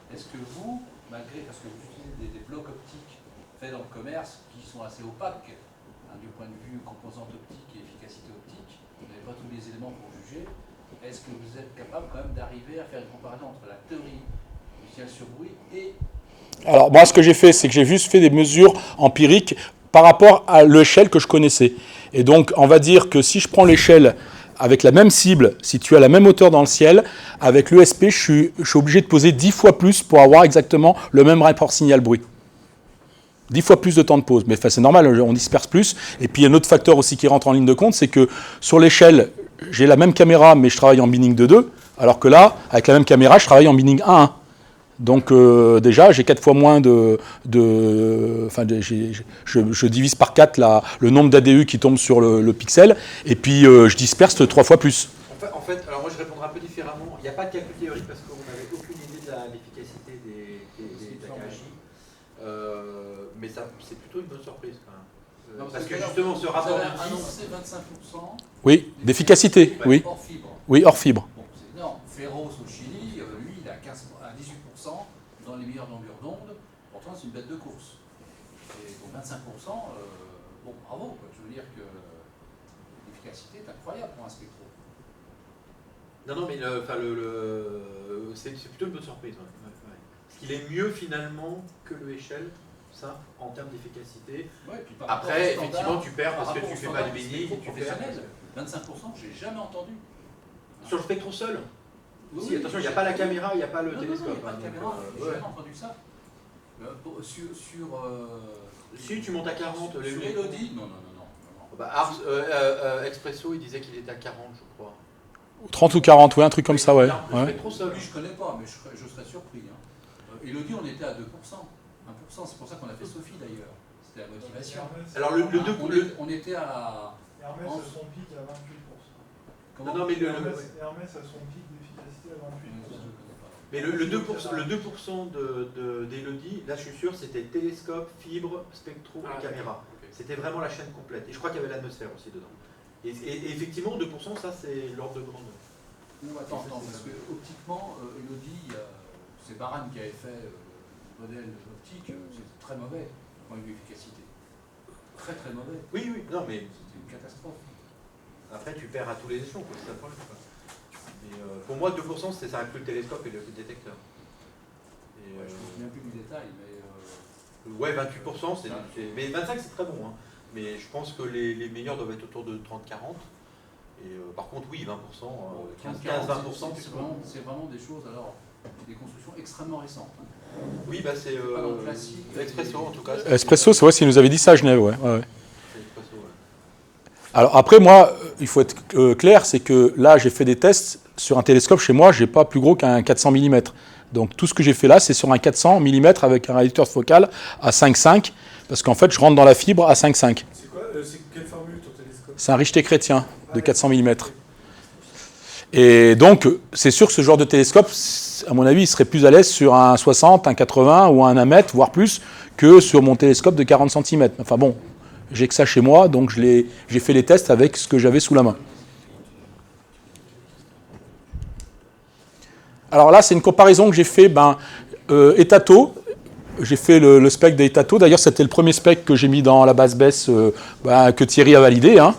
Speaker 2: Est-ce que vous, malgré, parce que vous utilisez des blocs optiques faits dans le commerce qui sont assez opaques, du point de vue composante optique et efficacité optique, vous n'avez pas tous les éléments pour juger, est-ce que vous êtes capable quand même d'arriver à faire une comparaison entre la théorie du signal sur bruit et...
Speaker 1: Alors moi ce que j'ai fait, c'est que j'ai juste fait des mesures empiriques par rapport à l'échelle que je connaissais. Et donc on va dire que si je prends l'échelle avec la même cible, si tu as la même hauteur dans le ciel, avec l'ESP, je suis obligé de poser 10 fois plus pour avoir exactement le même rapport signal-bruit. 10 fois plus de temps de pause. Mais c'est normal, on disperse plus. Et puis, il y a un autre facteur aussi qui rentre en ligne de compte, c'est que sur l'échelle, j'ai la même caméra, mais je travaille en binning 2.2, alors que là, avec la même caméra, je travaille en binning 1.1. Donc déjà, j'ai 4 fois moins je divise par 4 le nombre d'ADU qui tombe sur le pixel, et puis je disperse 3 fois plus.
Speaker 3: En fait, alors moi je répondrai un peu différemment. Il n'y a pas de calcul théorique parce qu'on n'avait aucune idée de l'efficacité des AKJ. Mais c'est plutôt une bonne surprise quand même. Parce que justement, ce rapport de 10...
Speaker 2: annoncé 25%.
Speaker 1: Oui, d'efficacité, oui.
Speaker 2: Hors fibre.
Speaker 1: Oui, hors fibre.
Speaker 2: Bon, c'est énorme. Ferros au Chili, lui, il a 18% dans les meilleures longueurs d'onde. Pourtant, c'est une bête de course. Et donc 25%, bon, bravo. Quoi. Je veux dire que l'efficacité est incroyable pour un spectro.
Speaker 3: Non, mais c'est plutôt une bonne surprise. Ouais. Parce qu'il est mieux finalement que le échelle, ça, en termes d'efficacité.
Speaker 2: Ouais, puis
Speaker 3: après, effectivement, tu perds parce que tu fais pas de binning, tu perds.
Speaker 2: 25%, j'ai jamais entendu.
Speaker 3: Sur le spectro seul?
Speaker 2: Oui,
Speaker 3: si, attention, il n'y a pas la caméra, il n'y a pas le télescope.
Speaker 2: Il n'y a pas de caméra, j'ai jamais entendu ça.
Speaker 3: Si tu montes à 40,
Speaker 2: sur Elodie, non.
Speaker 3: Expresso, il disait qu'il était à 40, je crois.
Speaker 1: 30 ou 40, oui, un truc comme ça, ouais.
Speaker 2: Spectro seul, lui, je connais pas, mais je serais surpris. Elodie, on était à 2%. 1%, c'est pour ça qu'on a fait Sophie d'ailleurs. C'était la motivation.
Speaker 3: Alors
Speaker 2: on était à...
Speaker 4: Hermès a son pic à 28%.
Speaker 3: Comment? Non, mais
Speaker 4: Hermès a son pic d'efficacité à 28%.
Speaker 3: Mais le 2% d'Elodie, là je suis sûr, c'était télescope, fibre, spectro et caméra. C'était vraiment la chaîne complète. Et je crois qu'il y avait l'atmosphère aussi dedans. Et effectivement, 2%, ça c'est l'ordre de grandeur.
Speaker 2: Non, attends, parce que optiquement, Elodie, c'est Baran qui avait fait le modèle optique, c'est très mauvais, du point de vue efficacité. Très très mauvais.
Speaker 3: Oui, non mais...
Speaker 2: C'était une catastrophe.
Speaker 3: Après, tu perds à tous les échelons, quoi, c'est ça le problème. Mais, pour moi, 2%, ça inclut le télescope et le détecteur. Et,
Speaker 2: Je ne me souviens plus du détail, mais...
Speaker 3: ouais, 28%, mais 25% c'est très bon. Hein. Mais je pense que les meilleurs doivent être autour de 30-40. Et par contre, oui, 20%, 15-20%.
Speaker 2: C'est vraiment des choses, alors, des constructions extrêmement récentes. Hein.
Speaker 3: Oui, bah c'est Espresso en tout cas.
Speaker 1: Espresso, c'est vrai, s'il nous avait dit ça à Genève, ouais.
Speaker 3: C'est Espresso, ouais.
Speaker 1: Alors après, moi, il faut être clair, c'est que là, j'ai fait des tests sur un télescope chez moi, j'ai pas plus gros qu'un 400 mm. Donc tout ce que j'ai fait là, c'est sur un 400 mm avec un réducteur de focale à 5,5, parce qu'en fait, je rentre dans la fibre à 5,5.
Speaker 6: C'est quoi c'est quelle formule ton télescope?
Speaker 1: C'est un Richter chrétien de 400 mm. Et donc, c'est sûr que ce genre de télescope, à mon avis, il serait plus à l'aise sur un 60, un 80 ou un 1 mètre, voire plus, que sur mon télescope de 40 cm. Enfin bon, j'ai que ça chez moi, donc j'ai fait les tests avec ce que j'avais sous la main. Alors là, c'est une comparaison que j'ai fait, Etato. J'ai fait le spec d'Etato. D'ailleurs, c'était le premier spec que j'ai mis dans la base BESS que Thierry a validé. Hein.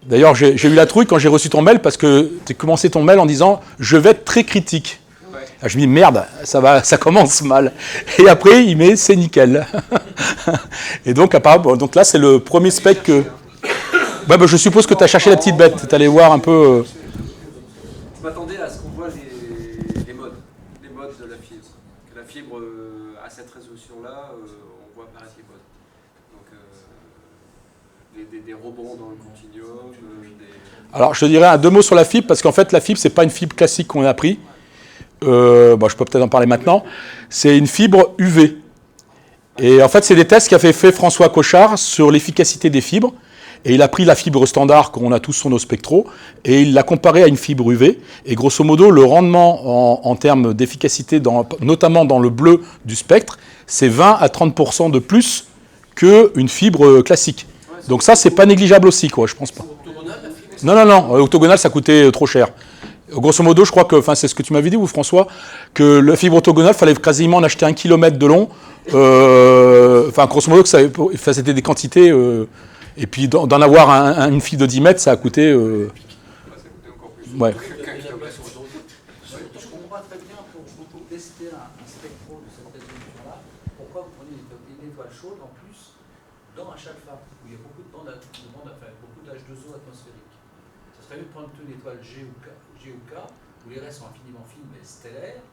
Speaker 1: D'ailleurs, j'ai eu la trouille quand j'ai reçu ton mail parce que tu as commencé ton mail en disant « Je vais être très critique ». Je me dis « Merde, ça commence mal ». Et après, il met « C'est nickel ». Et donc, donc là, c'est le premier spec que... je suppose que tu as cherché la petite bête. Tu es allé voir un peu...
Speaker 7: Je m'attendais à ce qu'on voit les modes de la fibre. Que la fibre, à cette résolution-là, on voit apparaître les modes. Donc, des rebonds dans le continuum.
Speaker 1: Alors, je te dirais deux mots sur la fibre, parce qu'en fait, la fibre, ce n'est pas une fibre classique qu'on a pris. Je peux peut-être en parler maintenant. C'est une fibre UV. Et en fait, c'est des tests qu'a fait François Cochard sur l'efficacité des fibres. Et il a pris la fibre standard qu'on a tous sur nos spectros et il l'a comparée à une fibre UV. Et grosso modo, le rendement en termes d'efficacité, notamment dans le bleu du spectre, c'est 20 à 30% de plus qu'une fibre classique. Donc ça, c'est pas négligeable aussi, quoi, je pense pas. Non. Octogonal, ça coûtait trop cher. Grosso modo, je crois que, c'est ce que tu m'avais dit, ou François, que la fibre octogonale, il fallait quasiment en acheter 1 km de long. Grosso modo, c'était des quantités... Et puis d'en avoir une fibre de 10 mètres, ça a coûté...
Speaker 2: Je comprends pas très bien pour tester un spectro de cette résolution-là, pourquoi vous prenez une étoile chaude en plus dans H-alpha, où il y a beaucoup beaucoup d'H2O atmosphériques. Ça serait mieux de prendre une étoile G ou K, où les restes sont infiniment fines mais stellaires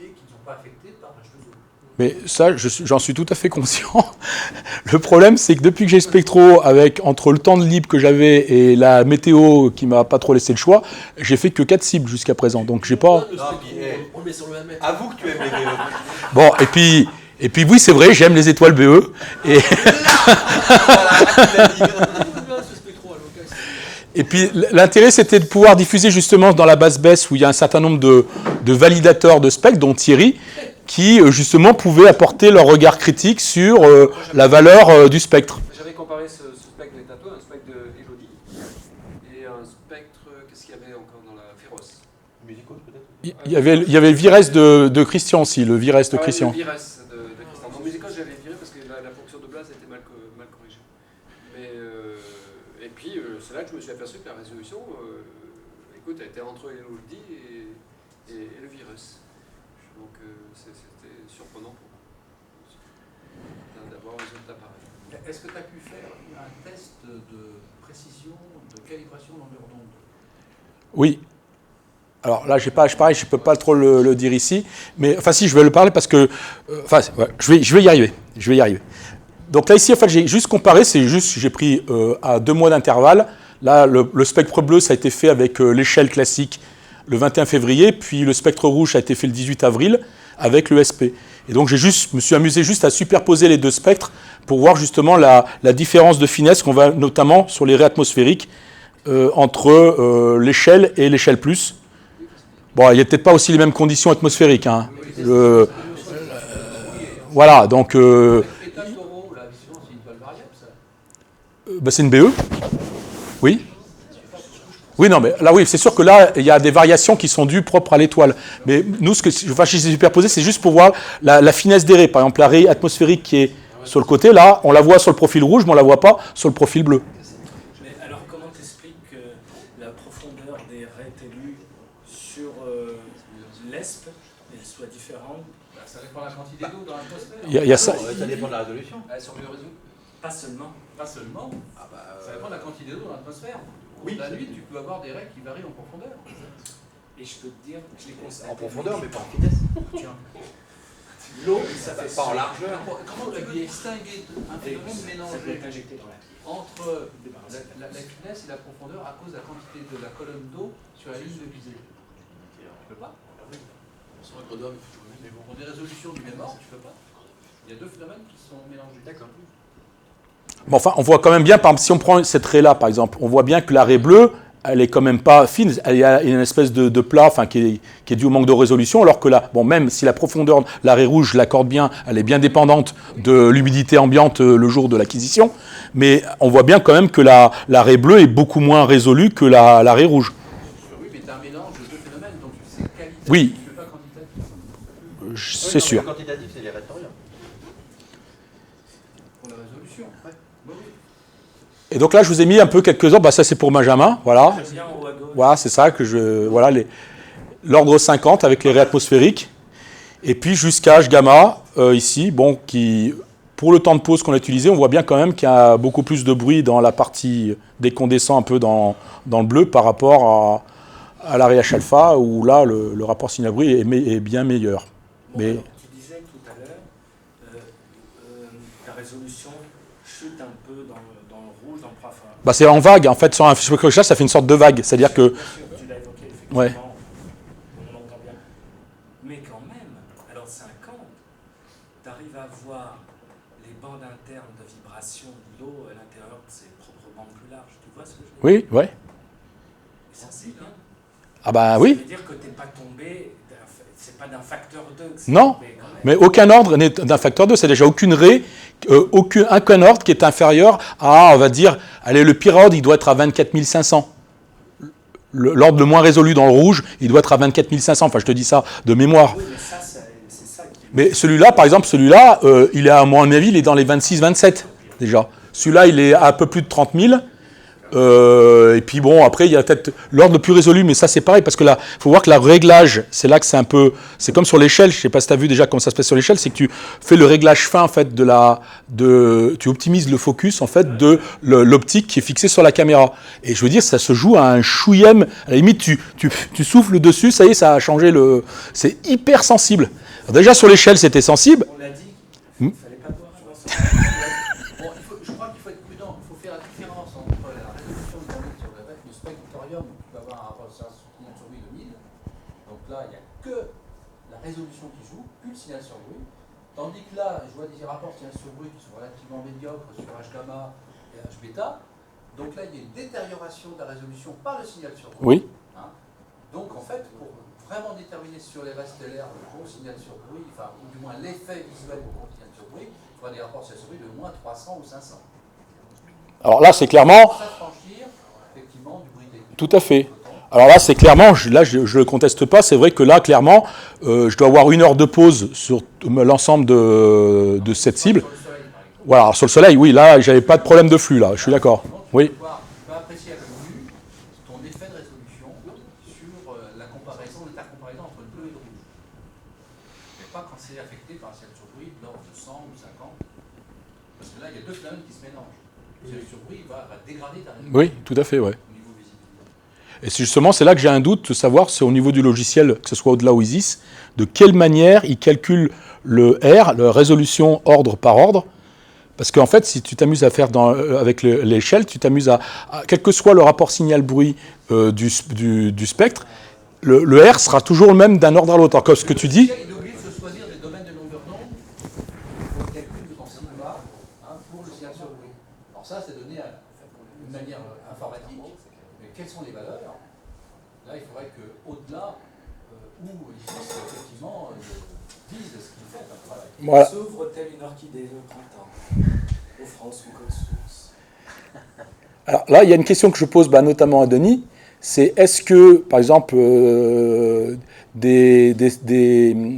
Speaker 2: et qui ne sont pas affectés par H2O.
Speaker 1: Mais ça, j'en suis tout à fait conscient. Le problème, c'est que depuis que j'ai Spectro, entre le temps de libre que j'avais et la météo qui m'a pas trop laissé le choix, j'ai fait que 4 cibles jusqu'à présent. Donc j'ai pas...
Speaker 6: On le met sur le 1 mètre.
Speaker 3: Avoue que tu aimes les BE.
Speaker 1: Bon, et puis oui, c'est vrai, j'aime les étoiles BE. Et puis l'intérêt, c'était de pouvoir diffuser justement dans la base BESS où il y a un certain nombre de validateurs de spectres, dont Thierry, qui justement pouvaient apporter leur regard critique sur la valeur du spectre.
Speaker 7: J'avais comparé ce spectre d'Etato, un spectre d'Elodie, et un spectre, qu'est-ce qu'il y avait encore dans la Féroce?
Speaker 3: Musicaux peut-être.
Speaker 1: Il y avait le Vires de Christian aussi, le Vires de Christian.
Speaker 7: Le Vires de Christian. Donc Musicaux, j'avais viré parce que la fonction de Blaze était mal corrigée. Mais, et puis, c'est là que je me suis aperçu que la résolution, écoute, elle était entre Elodie et le Vires. Donc c'était surprenant pour moi d'avoir un résultat pareil.
Speaker 2: Est-ce que tu as pu faire un test de précision, de calibration longueur d'onde?
Speaker 1: Oui. Alors là, je ne peux pas trop le dire ici, mais enfin si, je vais le parler parce que, je vais y arriver. Donc là ici, en fait, j'ai juste comparé, j'ai pris à 2 mois d'intervalle. Là, le spectre bleu, ça a été fait avec l'échelle classique le 21 février, puis le spectre rouge a été fait le 18 avril avec le SP. Et donc me suis amusé juste à superposer les deux spectres pour voir justement la différence de finesse qu'on va notamment sur les raies atmosphériques entre l'échelle et l'échelle plus. Bon, il n'y a peut-être pas aussi les mêmes conditions atmosphériques. Hein. Voilà, donc...
Speaker 2: État taureau, là, visiblement, c'est une
Speaker 1: Ben, c'est une BE. Oui. Oui, non, mais là, oui, c'est sûr que là, il y a des variations qui sont dues propres à l'étoile. Mais nous, ce que j'ai superposé, c'est juste pour voir la finesse des raies. Par exemple, la raie atmosphérique qui est sur le côté, là, on la voit sur le profil rouge, mais on ne la voit pas sur le profil bleu.
Speaker 5: Mais alors, comment t'expliques que la profondeur des raies télues sur l'ESP soit différente?
Speaker 2: Ça dépend de la quantité d'eau dans l'atmosphère.
Speaker 1: Il y a ça.
Speaker 3: Ça dépend de la résolution.
Speaker 2: Sur le réseau.
Speaker 5: Pas seulement.
Speaker 2: Pas seulement. Ça dépend de la quantité d'eau dans l'atmosphère. Oui. La nuit, tu peux avoir des raies qui varient en profondeur.
Speaker 5: Et je peux te dire, je l'ai constaté.
Speaker 3: En profondeur, mais pas en vitesse.
Speaker 5: Tiens. L'eau, ça fait
Speaker 3: Pas en largeur.
Speaker 2: Comment tu peux distinguer un phénomène mélangé
Speaker 5: injecté dans la
Speaker 2: entre la finesse et la profondeur à cause de la quantité de la colonne d'eau sur la ligne de visée? Tu peux pas. Pour des résolutions du même ordre, tu peux pas. Il y a deux phénomènes qui sont mélangés. D'accord.
Speaker 1: Bon, enfin, on voit quand même bien, par exemple, si on prend cette raie-là, par exemple, on voit bien que la raie bleue, elle est quand même pas fine, il y a une espèce de plat, enfin, qui est dû au manque de résolution, alors que là, bon, même si la profondeur, la raie rouge, je l'accorde bien, elle est bien dépendante de l'humidité ambiante le jour de l'acquisition, mais on voit bien quand même que la raie bleue est beaucoup moins résolue que la raie rouge.
Speaker 2: Oui, mais tu as un mélange de deux phénomènes, donc c'est qualitatif,
Speaker 1: Oui.
Speaker 2: tu ne fais pas quantitatif.
Speaker 1: C'est sûr.
Speaker 3: Le quantitatif, c'est les raies thorium.
Speaker 2: Pour la résolution. Ouais. Oui, oui.
Speaker 1: Et donc là, je vous ai mis un peu quelques ordres. Bah, ça, c'est pour Benjamin. Voilà.
Speaker 5: Bien en haut à gauche.
Speaker 1: Voilà, c'est ça que je. Voilà, l'ordre 50 avec les raies atmosphériques. Et puis jusqu'à H gamma, ici, bon, qui, pour le temps de pause qu'on a utilisé, on voit bien quand même qu'il y a beaucoup plus de bruit dans la partie, dès qu'on descend un peu dans le bleu par rapport à la raie H alpha, où là, le rapport signal-bruit est bien meilleur.
Speaker 5: Bon,
Speaker 1: Mais.
Speaker 5: alors, tu disais tout à l'heure, la résolution chute un peu dans le rouge, dans le profond.
Speaker 1: Bah, c'est en vague, en fait, sur un focus, ça fait une sorte de vague. C'est-à-dire que.
Speaker 5: Bien sûr, tu l'as évoqué, effectivement,
Speaker 1: Ouais.
Speaker 5: on l'entend bien. Mais quand même, alors 50, tu arrives à voir les bandes internes de vibration de l'eau à l'intérieur de ces propres bandes plus larges. Tu vois ce que je veux dire?
Speaker 1: Oui, ouais.
Speaker 5: Et ça, c'est bien.
Speaker 1: Ah bah
Speaker 5: Ça
Speaker 1: oui.
Speaker 5: veut dire que tu n'es pas tombé, c'est pas d'un facteur 2 que c'est
Speaker 1: Non.
Speaker 5: tombé quand même.
Speaker 1: Mais aucun ordre n'est d'un facteur 2, c'est déjà aucune raie, aucun ordre qui est inférieur à, on va dire, allez, le pire ordre, il doit être à 24 500. L'ordre le moins résolu dans le rouge, il doit être à 24 500, enfin je te dis ça de mémoire.
Speaker 5: Oui, mais ça, c'est ça qui...
Speaker 1: Mais celui-là, par exemple, il est à mon avis, il est dans les 26-27 déjà. Celui-là, il est à un peu plus de 30 000. Et puis bon, après, il y a peut-être l'ordre le plus résolu, mais ça c'est pareil, parce que là, il faut voir que le réglage, c'est là que c'est un peu, c'est comme sur l'échelle, je ne sais pas si tu as vu déjà comment ça se fait sur l'échelle, c'est que tu fais le réglage fin, en fait, tu optimises le focus, en fait, de l'optique qui est fixée sur la caméra. Et je veux dire, ça se joue à un chouïème, à la limite, tu souffles dessus, ça y est, ça a changé c'est hyper sensible. Alors déjà, sur l'échelle, c'était sensible.
Speaker 5: On l'a dit, il ne fallait pas boire, je pense.
Speaker 2: Bon, je crois qu'il faut être prudent. Il faut faire la différence entre la résolution dynamique sur le spectrothorium, où tu peux avoir un rapport de signal sur bruit de 1000. Donc là, il n'y a que la résolution qui joue, plus le signal sur bruit. Tandis que là, je vois des rapports de signal sur bruit qui sont relativement médiocres sur H gamma et H bêta. Donc là, il y a une détérioration de la résolution par le signal sur bruit.
Speaker 1: Oui.
Speaker 2: Hein. Donc en fait, pour vraiment déterminer sur les restes stellaires le bon signal sur bruit, enfin, ou du moins l'effet visuel du bon signal sur bruit, il faudra des rapports de signal sur bruit de moins 300 ou 500.
Speaker 1: Alors là, c'est clairement...
Speaker 2: S'affranchir, effectivement, du bruit technique.
Speaker 1: Tout à fait. Alors là, c'est clairement, je ne le conteste pas, c'est vrai que là, clairement, je dois avoir 1 heure de pause sur l'ensemble de cette cible.
Speaker 2: Sur le soleil, par exemple.
Speaker 1: Voilà, alors sur le soleil, oui, là, j'avais pas de problème de flux, là, je suis d'accord. Oui.
Speaker 2: Tu peux apprécier à l'œil nu ton effet de résolution sur l'intercomparaison entre le bleu et le rouge. Mais pas quand c'est affecté par un signal sur bruit de l'ordre de 100 ou 50. Parce que là, il y a deux phénomènes qui se mélangent. Le signal sur bruit va dégrader ta résolution.
Speaker 1: Oui, tout à fait, ouais.
Speaker 2: Au niveau visibilité.
Speaker 1: Et c'est justement, c'est là que j'ai un doute de savoir, c'est au niveau du logiciel, que ce soit au-delà ou ISIS, de quelle manière il calcule le R, la résolution ordre par ordre. Parce qu'en fait, si tu t'amuses à faire avec l'échelle, tu t'amuses à quel que soit le rapport signal-bruit du spectre, le R sera toujours le même d'un ordre à l'autre. Alors que ce que tu dis...
Speaker 2: Il est obligé de se choisir des domaines de longueur d'onde pour le calcul de ton cinéma pour le signal sur bruit. Alors ça, c'est donné d'une manière informatique. Mais quelles sont les valeurs? Là, il faudrait qu'au-delà, où ils puissent effectivement disent ce qu'ils font.
Speaker 1: Voilà.
Speaker 5: S'ouvre telle une orchidée au printemps. France ou code source.
Speaker 1: Alors là, il y a une question que je pose notamment à Denis, c'est est-ce que, par exemple, des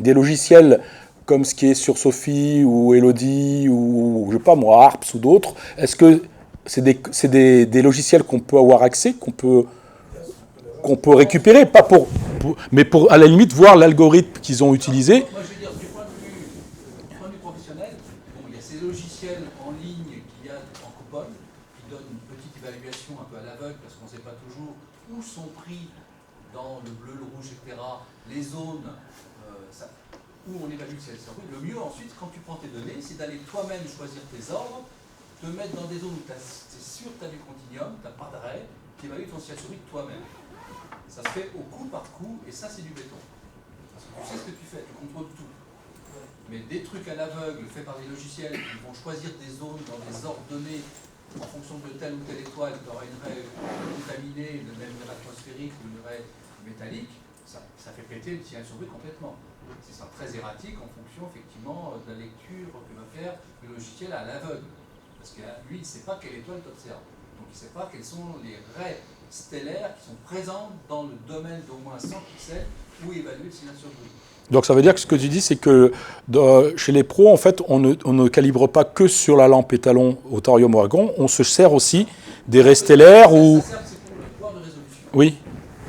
Speaker 1: logiciels comme ce qui est sur Sophie ou Elodie ou, je sais pas moi, Harps ou d'autres, est-ce que c'est des logiciels qu'on peut avoir accès, qu'on peut récupérer, pas mais pour, à la limite, voir l'algorithme qu'ils ont utilisé.
Speaker 2: Moi, je veux dire, du point de vue professionnel, bon, il y a ces logiciels en ligne qu'il y a en coupole qui donnent une petite évaluation un peu à l'aveugle parce qu'on ne sait pas toujours où sont pris dans le bleu, le rouge, etc. les zones où on évalue le CLC. Le mieux ensuite, quand tu prends tes données, c'est d'aller toi-même choisir tes ordres, te mettre dans des zones où tu es sûr que tu as du continuum, tu n'as pas d'arrêt, tu évalues ton CLC toi-même. Ça se fait au coup par coup, et ça c'est du béton. Parce que tu sais ce que tu fais, tu contrôles tout. Mais des trucs à l'aveugle faits par des logiciels qui vont choisir des zones dans des ordres donnés en fonction de telle ou telle étoile, tu auras une raie contaminée, une raie atmosphérique ou une raie métallique, ça fait péter le signal sur bruit complètement. C'est ça très erratique en fonction effectivement de la lecture que va faire le logiciel à l'aveugle. Parce que lui, il ne sait pas quelle étoile tu observes. Donc il ne sait pas quelles sont les raies stellaires qui sont présentes dans le domaine d'au moins 100 pixels où évaluer le signal sur bruit.
Speaker 1: Donc ça veut dire que ce que tu dis, c'est que chez les pros, en fait, on ne calibre pas que sur la lampe étalon au thorium ou argon, on se sert aussi des raies stellaires ou...
Speaker 2: Ça sert, c'est pour le pouvoir de résolution.
Speaker 1: Oui.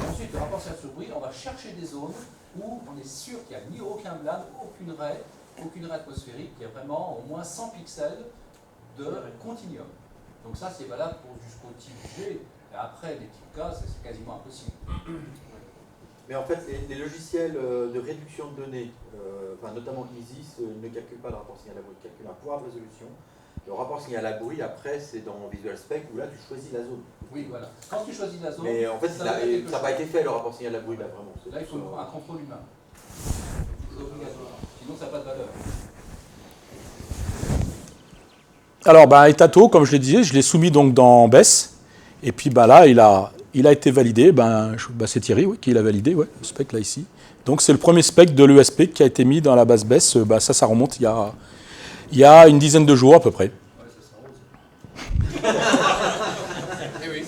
Speaker 2: Ensuite, le rapport signal sur bruit, on va chercher des zones où on est sûr qu'il n'y a ni aucun blâme, aucune raie atmosphérique, il y a vraiment au moins 100 pixels de continuum. Donc ça, c'est valable pour jusqu'au type G. Et après, les types K, c'est quasiment impossible.
Speaker 3: Mais en fait, les logiciels de réduction de données, notamment ISIS, ne calculent pas le rapport signal à bruit, ils calculent un pouvoir de résolution. Le rapport signal à bruit, après, c'est dans Visual Spec où là, tu choisis la zone.
Speaker 2: Oui, voilà. Quand tu choisis la zone...
Speaker 3: Mais en fait, ça n'a pas été fait, le rapport signal à bruit, là, vraiment.
Speaker 2: Là, il faut un contrôle humain. C'est obligatoire. Sinon, ça n'a pas de valeur.
Speaker 1: Alors, Etato, comme je l'ai dit, je l'ai soumis donc dans BESS. Et puis là, il a été validé. C'est Thierry qui l'a validé, le spec là ici. Donc c'est le premier spec de l'ESP qui a été mis dans la base BESS. Ça remonte il y a une dizaine de jours à peu près.
Speaker 7: Eh oui.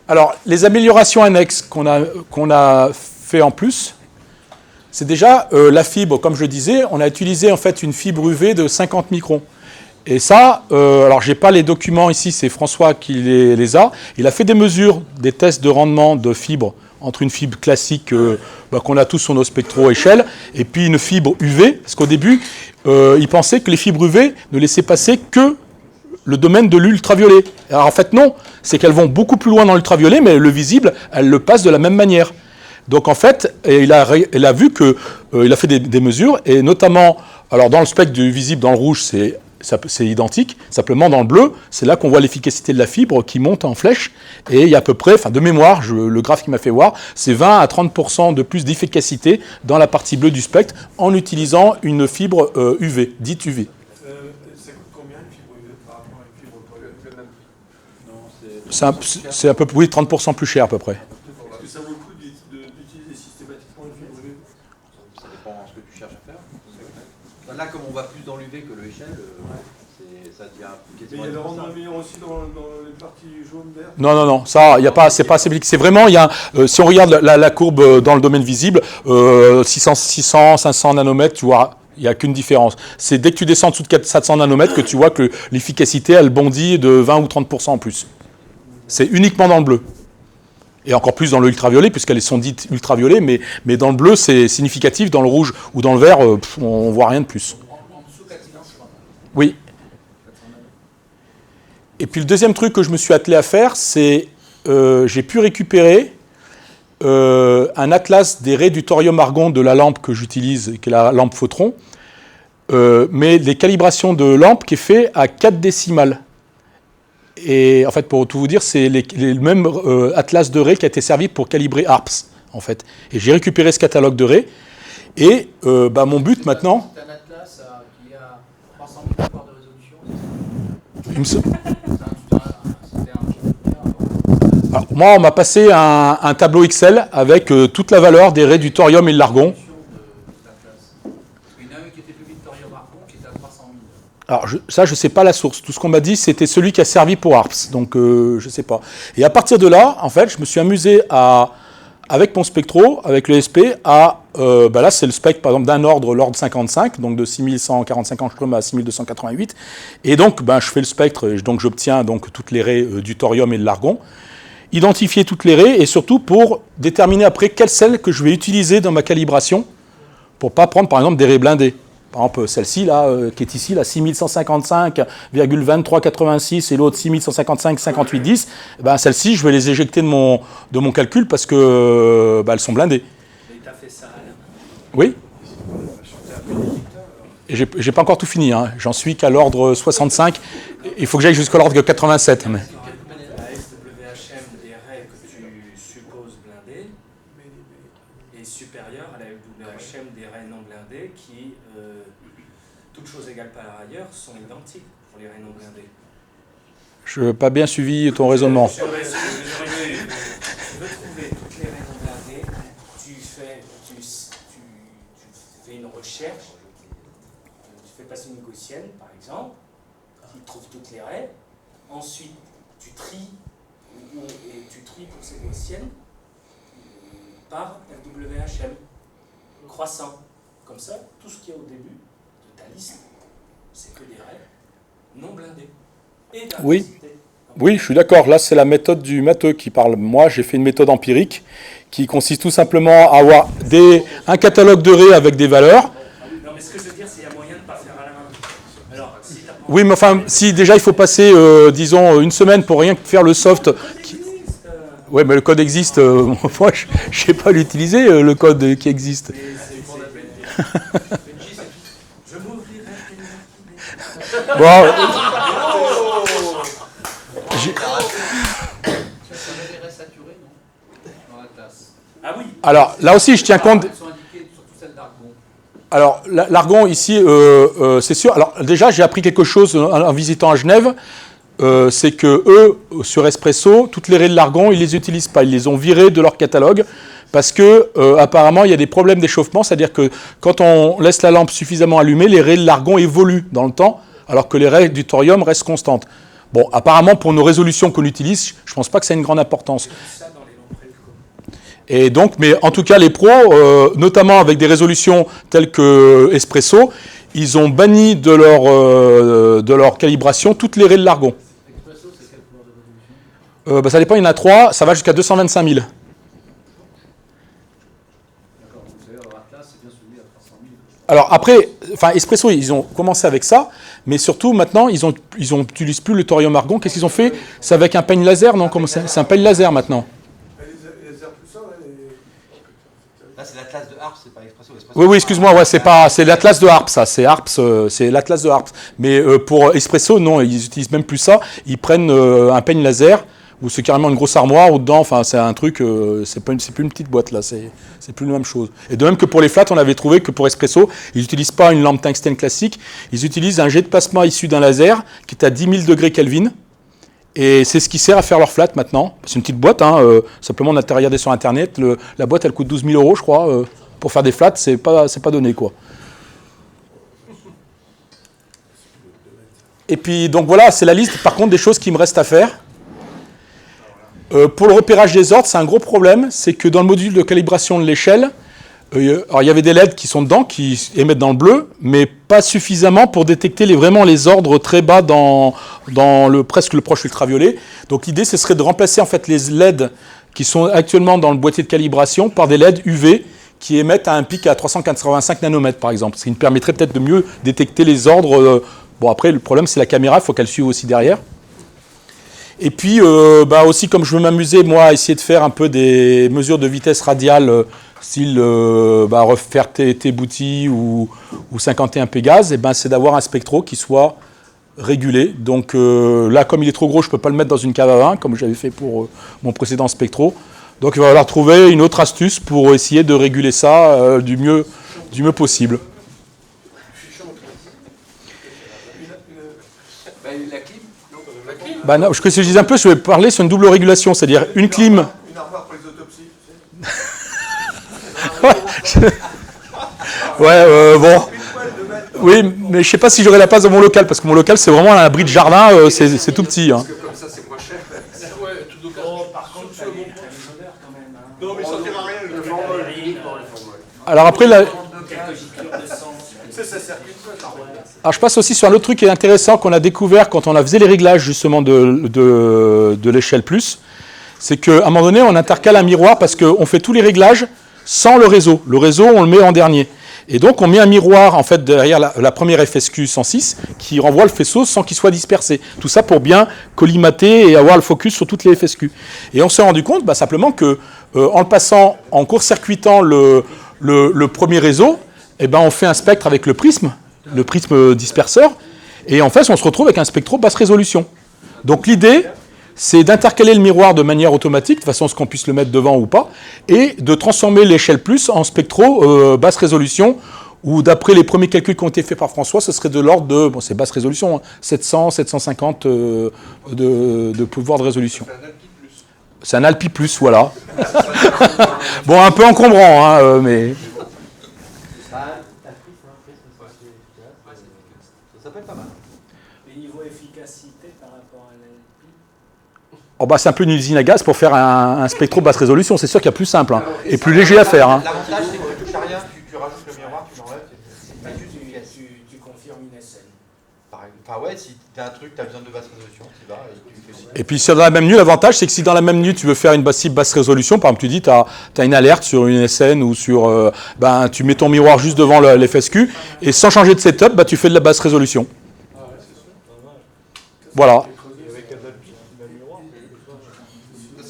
Speaker 1: Alors, les améliorations annexes qu'on a fait en plus, c'est déjà la fibre, comme je le disais, on a utilisé en fait une fibre UV de 50 microns. Et ça, alors j'ai pas les documents ici, c'est François qui les a. Il a fait des mesures, des tests de rendement de fibre entre une fibre classique qu'on a tous sur nos spectro-échelles et puis une fibre UV, parce qu'au début, il pensait que les fibres UV ne laissaient passer que le domaine de l'ultraviolet. Alors en fait non, c'est qu'elles vont beaucoup plus loin dans l'ultraviolet, mais le visible, elles le passent de la même manière. Donc en fait, il a vu que il a fait des mesures, et notamment, alors dans le spectre du visible dans le rouge, c'est identique, simplement dans le bleu, c'est là qu'on voit l'efficacité de la fibre qui monte en flèche, et il y a à peu près, de mémoire, le graphe qui m'a fait voir, c'est 20 à 30% de plus d'efficacité dans la partie bleue du spectre en utilisant une fibre UV, dite UV.
Speaker 6: Ça coûte combien une fibre UV par rapport à une fibre pole?
Speaker 1: C'est à peu près 30% plus cher à peu près.
Speaker 6: Est-ce que ça vaut le coup d'utiliser systématiquement une fibre UV?
Speaker 3: Ça dépend de ce que tu cherches à faire. Là, comme on va plus dans l'UV que le échelle, ça devient
Speaker 6: Mais il y a le rendement meilleur aussi dans les parties jaunes, vert.
Speaker 1: Non, ça, c'est pas assez. C'est vraiment, si on regarde la courbe dans le domaine visible, 600, 500 nanomètres, tu vois, il n'y a qu'une différence. C'est dès que tu descends en dessous de 700 nanomètres que tu vois que l'efficacité, elle bondit de 20 ou 30% en plus. C'est uniquement dans le bleu. Et encore plus dans l'ultraviolet, puisqu'elles sont dites ultraviolet, mais dans le bleu, c'est significatif. Dans le rouge ou dans le vert, on ne voit rien de plus.
Speaker 2: En dessous 4 silences,
Speaker 1: Oui. Et puis le deuxième truc que je me suis attelé à faire, c'est j'ai pu récupérer un atlas des raies du thorium-argon de la lampe que j'utilise, qui est la lampe Photron, mais des calibrations de lampe qui est fait à 4 décimales. Et en fait, pour tout vous dire, c'est le même atlas de raies qui a été servi pour calibrer Harps, en fait. Et j'ai récupéré ce catalogue de raies. Et mon but maintenant...
Speaker 2: C'est un atlas qui a 300 000 rapports de résolution.
Speaker 1: Alors, moi, on m'a passé un tableau Excel avec toute la valeur des raies du thorium et de l'argon.
Speaker 2: Il y en a un qui était plus vite thorium argon,
Speaker 1: Alors ça, je ne sais pas la source. Tout ce qu'on m'a dit, c'était celui qui a servi pour ARPS. Donc, je ne sais pas. Et à partir de là, en fait, je me suis amusé avec mon spectro, avec le SP, là, c'est le spectre, par exemple, d'un ordre, l'ordre 55, donc de 6145 angstroms à 6288. Et donc, je fais le spectre, donc j'obtiens donc toutes les raies du thorium et de l'argon. Identifier toutes les raies et surtout pour déterminer après quelle celle que je vais utiliser dans ma calibration pour ne pas prendre, par exemple, des raies blindées. Par exemple, celle-ci, là, qui est ici, la 6155,2386 et l'autre 6155,5810, celle-ci, je vais les éjecter de mon calcul parce que elles sont blindées.
Speaker 5: Et tu as fait ça à la main?
Speaker 1: Oui. Et j'ai pas encore tout fini, hein. J'en suis qu'à l'ordre 65. Il faut que j'aille jusqu'à l'ordre 87. Mais...
Speaker 5: La SWHM des raies que tu supposes blindées est supérieure à la WHM des raies non blindées qui, toutes choses égales par ailleurs, sont identiques pour les raies non blindées.
Speaker 1: Je n'ai pas bien suivi ton raisonnement.
Speaker 5: Tu veux trouver toutes les raies non blindées, tu fais une recherche, tu fais passer une gaussienne par exemple, qui trouve toutes les raies, ensuite tu tries pour ces gaussiennes par FWHM croissant. Comme ça, tout ce qu'il y a au début de ta liste, c'est que des raies non blindées.
Speaker 1: Oui, je suis d'accord. Là, c'est la méthode du matheux qui parle. Moi, j'ai fait une méthode empirique qui consiste tout simplement à avoir un catalogue de raies avec des valeurs.
Speaker 5: Non, mais ce que je veux dire, c'est qu'il y a moyen de ne pas faire à la main. Alors, si t'as pas...
Speaker 1: Oui, mais enfin, si déjà il faut passer, disons, une semaine pour rien que faire le soft. Oui, mais le code existe. Moi, je ne sais pas l'utiliser, le code qui existe.
Speaker 5: Je m'ouvrirai.
Speaker 1: Bon.
Speaker 5: Ah oui.
Speaker 1: Alors, là aussi, je tiens compte... Alors, l'argon, ici, c'est sûr. Alors, déjà, j'ai appris quelque chose en visitant à Genève. C'est que eux, sur Espresso, toutes les raies de l'argon, ils ne les utilisent pas. Ils les ont virées de leur catalogue parce que, apparemment, il y a des problèmes d'échauffement. C'est-à-dire que quand on laisse la lampe suffisamment allumée, les raies de l'argon évoluent dans le temps, alors que les raies du thorium restent constantes. Bon, apparemment, pour nos résolutions qu'on utilise, je ne pense pas que ça ait une grande importance. Et donc, mais en tout cas, les pros, notamment avec des résolutions telles que Espresso, ils ont banni de leur calibration toutes les raies de l'argon.
Speaker 2: Espresso, c'est quel pouvoir de résolution?
Speaker 1: Ça dépend, il y en a 3, ça va jusqu'à 225 000.
Speaker 2: D'accord, vous savez, Atlas, c'est bien celui à 300 000.
Speaker 1: Alors après, Espresso, ils ont commencé avec ça, mais surtout maintenant, ils n'utilisent plus le thorium argon. Qu'est-ce qu'ils ont fait? C'est avec un peigne laser, non? C'est un peigne laser maintenant.
Speaker 3: Là, c'est l'Atlas de Harps, c'est pas Espresso.
Speaker 1: Oui, excuse-moi, c'est l'Atlas de Harps, ça. C'est Harps, c'est l'Atlas de Harps. Mais pour Espresso, non, ils utilisent même plus ça. Ils prennent un peigne laser, ou c'est carrément une grosse armoire, ou dedans, enfin, c'est un truc, c'est plus une petite boîte, là, c'est plus la même chose. Et de même que pour les flats, on avait trouvé que pour Espresso, ils n'utilisent pas une lampe tungstène classique, ils utilisent un jet de plasma issu d'un laser, qui est à 10 000 degrés Kelvin. Et c'est ce qui sert à faire leur flat maintenant. C'est une petite boîte, simplement on a regardé sur Internet. La boîte, elle coûte 12 000 €, je crois. Pour faire des flats, c'est pas donné, quoi. Et puis, donc voilà, c'est la liste, par contre, des choses qui me restent à faire. Pour le repérage des ordres, c'est un gros problème. C'est que dans le module de calibration de l'échelle, alors il y avait des LED qui sont dedans, qui émettent dans le bleu, mais pas suffisamment pour détecter vraiment les ordres très bas dans presque le proche ultraviolet. Donc l'idée, ce serait de remplacer en fait les LED qui sont actuellement dans le boîtier de calibration par des LED UV qui émettent à un pic à 385 nanomètres par exemple, ce qui nous permettrait peut-être de mieux détecter les ordres. Bon, après le problème c'est la caméra, il faut qu'elle suive aussi derrière. Et puis aussi, comme je veux m'amuser moi à essayer de faire un peu des mesures de vitesse radiale, style refaire T-Booty ou 51 Pégase, c'est d'avoir un spectro qui soit régulé. Donc là, comme il est trop gros, je ne peux pas le mettre dans une cave à vin, comme j'avais fait pour mon précédent spectro. Donc il va falloir trouver une autre astuce pour essayer de réguler ça du mieux possible.
Speaker 7: La clim? Non, la clim.
Speaker 1: Non, ce que je dis un peu, je vais parler sur une double régulation, c'est-à-dire une clim.
Speaker 6: Une armoire pour les autopsies, tu sais.
Speaker 1: Ouais, bon. Oui, mais je sais pas si j'aurai la place dans mon local, parce que mon local, c'est vraiment un abri de jardin, c'est tout petit. Hein.
Speaker 7: Parce que comme ça, c'est moins cher.
Speaker 2: Ouais, tout d'occasion.
Speaker 5: Par contre, ça les odeurs quand même. Hein.
Speaker 3: Non, mais ça sert à rien, le formol.
Speaker 1: Alors après,
Speaker 5: Quelques giclures de sang.
Speaker 3: Ça sert qu'une fois, ça.
Speaker 1: alors je passe aussi sur un autre truc qui est intéressant qu'on a découvert quand on a faisait les réglages justement de l'échelle plus. C'est qu'à un moment donné, on intercale un miroir parce qu'on fait tous les réglages sans le réseau. Le réseau, on le met en dernier. Et donc, on met un miroir en fait derrière la première FSQ 106 qui renvoie le faisceau sans qu'il soit dispersé. Tout ça pour bien collimater et avoir le focus sur toutes les FSQ. Et on s'est rendu compte simplement que en le passant, en court-circuitant le premier réseau, eh ben, on fait un spectre avec le prisme disperseur. Et en fait, on se retrouve avec un spectro basse résolution. Donc l'idée, c'est d'intercaler le miroir de manière automatique, de façon à ce qu'on puisse le mettre devant ou pas, et de transformer l'échelle plus en spectro basse résolution, où d'après les premiers calculs qui ont été faits par François, ce serait de l'ordre de, bon c'est basse résolution, hein, 700, 750 de pouvoir de résolution. C'est un Alpi plus, voilà. Bon, un peu encombrant, hein, mais...
Speaker 3: Ça s'appelle pas mal.
Speaker 5: Et niveau efficacité par rapport à l'LP.
Speaker 1: Oh bah, c'est un peu une usine à gaz pour faire un spectro basse résolution. C'est sûr qu'il y a plus simple hein, et plus léger à faire. Hein.
Speaker 3: L'avantage, c'est que tu touches à rien, tu rajoutes le miroir, tu l'enlèves, c'est juste efficace.
Speaker 5: Tu confirmes une SN.
Speaker 3: Enfin, ouais, si tu as un truc, tu as besoin de basse résolution, tu vas et tu fais ça.
Speaker 1: Et puis, si dans la même nuit, l'avantage, c'est que si dans la même nuit, tu veux faire une cible basse résolution, par exemple, tu dis, tu as une alerte sur une SN ou sur. Tu mets ton miroir juste devant l'FSQ et sans changer de setup, tu fais de la basse résolution. Voilà.
Speaker 7: Ça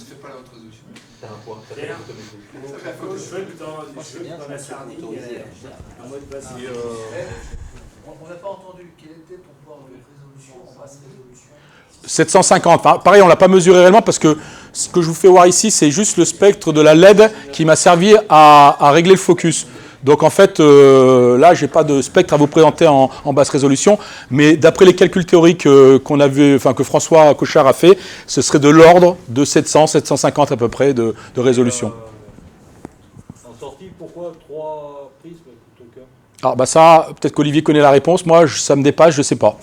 Speaker 7: fait pas la haute résolution.
Speaker 3: T'as un point.
Speaker 5: Dans la sardine, il y a un mode basse.
Speaker 2: On n'a pas entendu quel était ton pouvoir de résolution en basse résolution.
Speaker 1: 750. Enfin, pareil, on ne l'a pas mesuré réellement parce que ce que je vous fais voir ici, c'est juste le spectre de la LED qui m'a servi à régler le focus. Donc en fait, là, je n'ai pas de spectre à vous présenter en basse résolution, mais d'après les calculs théoriques que François Cochard a fait, ce serait de l'ordre de 700, 750 à peu près de résolution.
Speaker 6: En sortie, pourquoi 3 prismes plutôt qu'un?
Speaker 1: Alors ça, peut-être qu'Olivier connaît la réponse, moi ça me dépasse, je ne sais pas.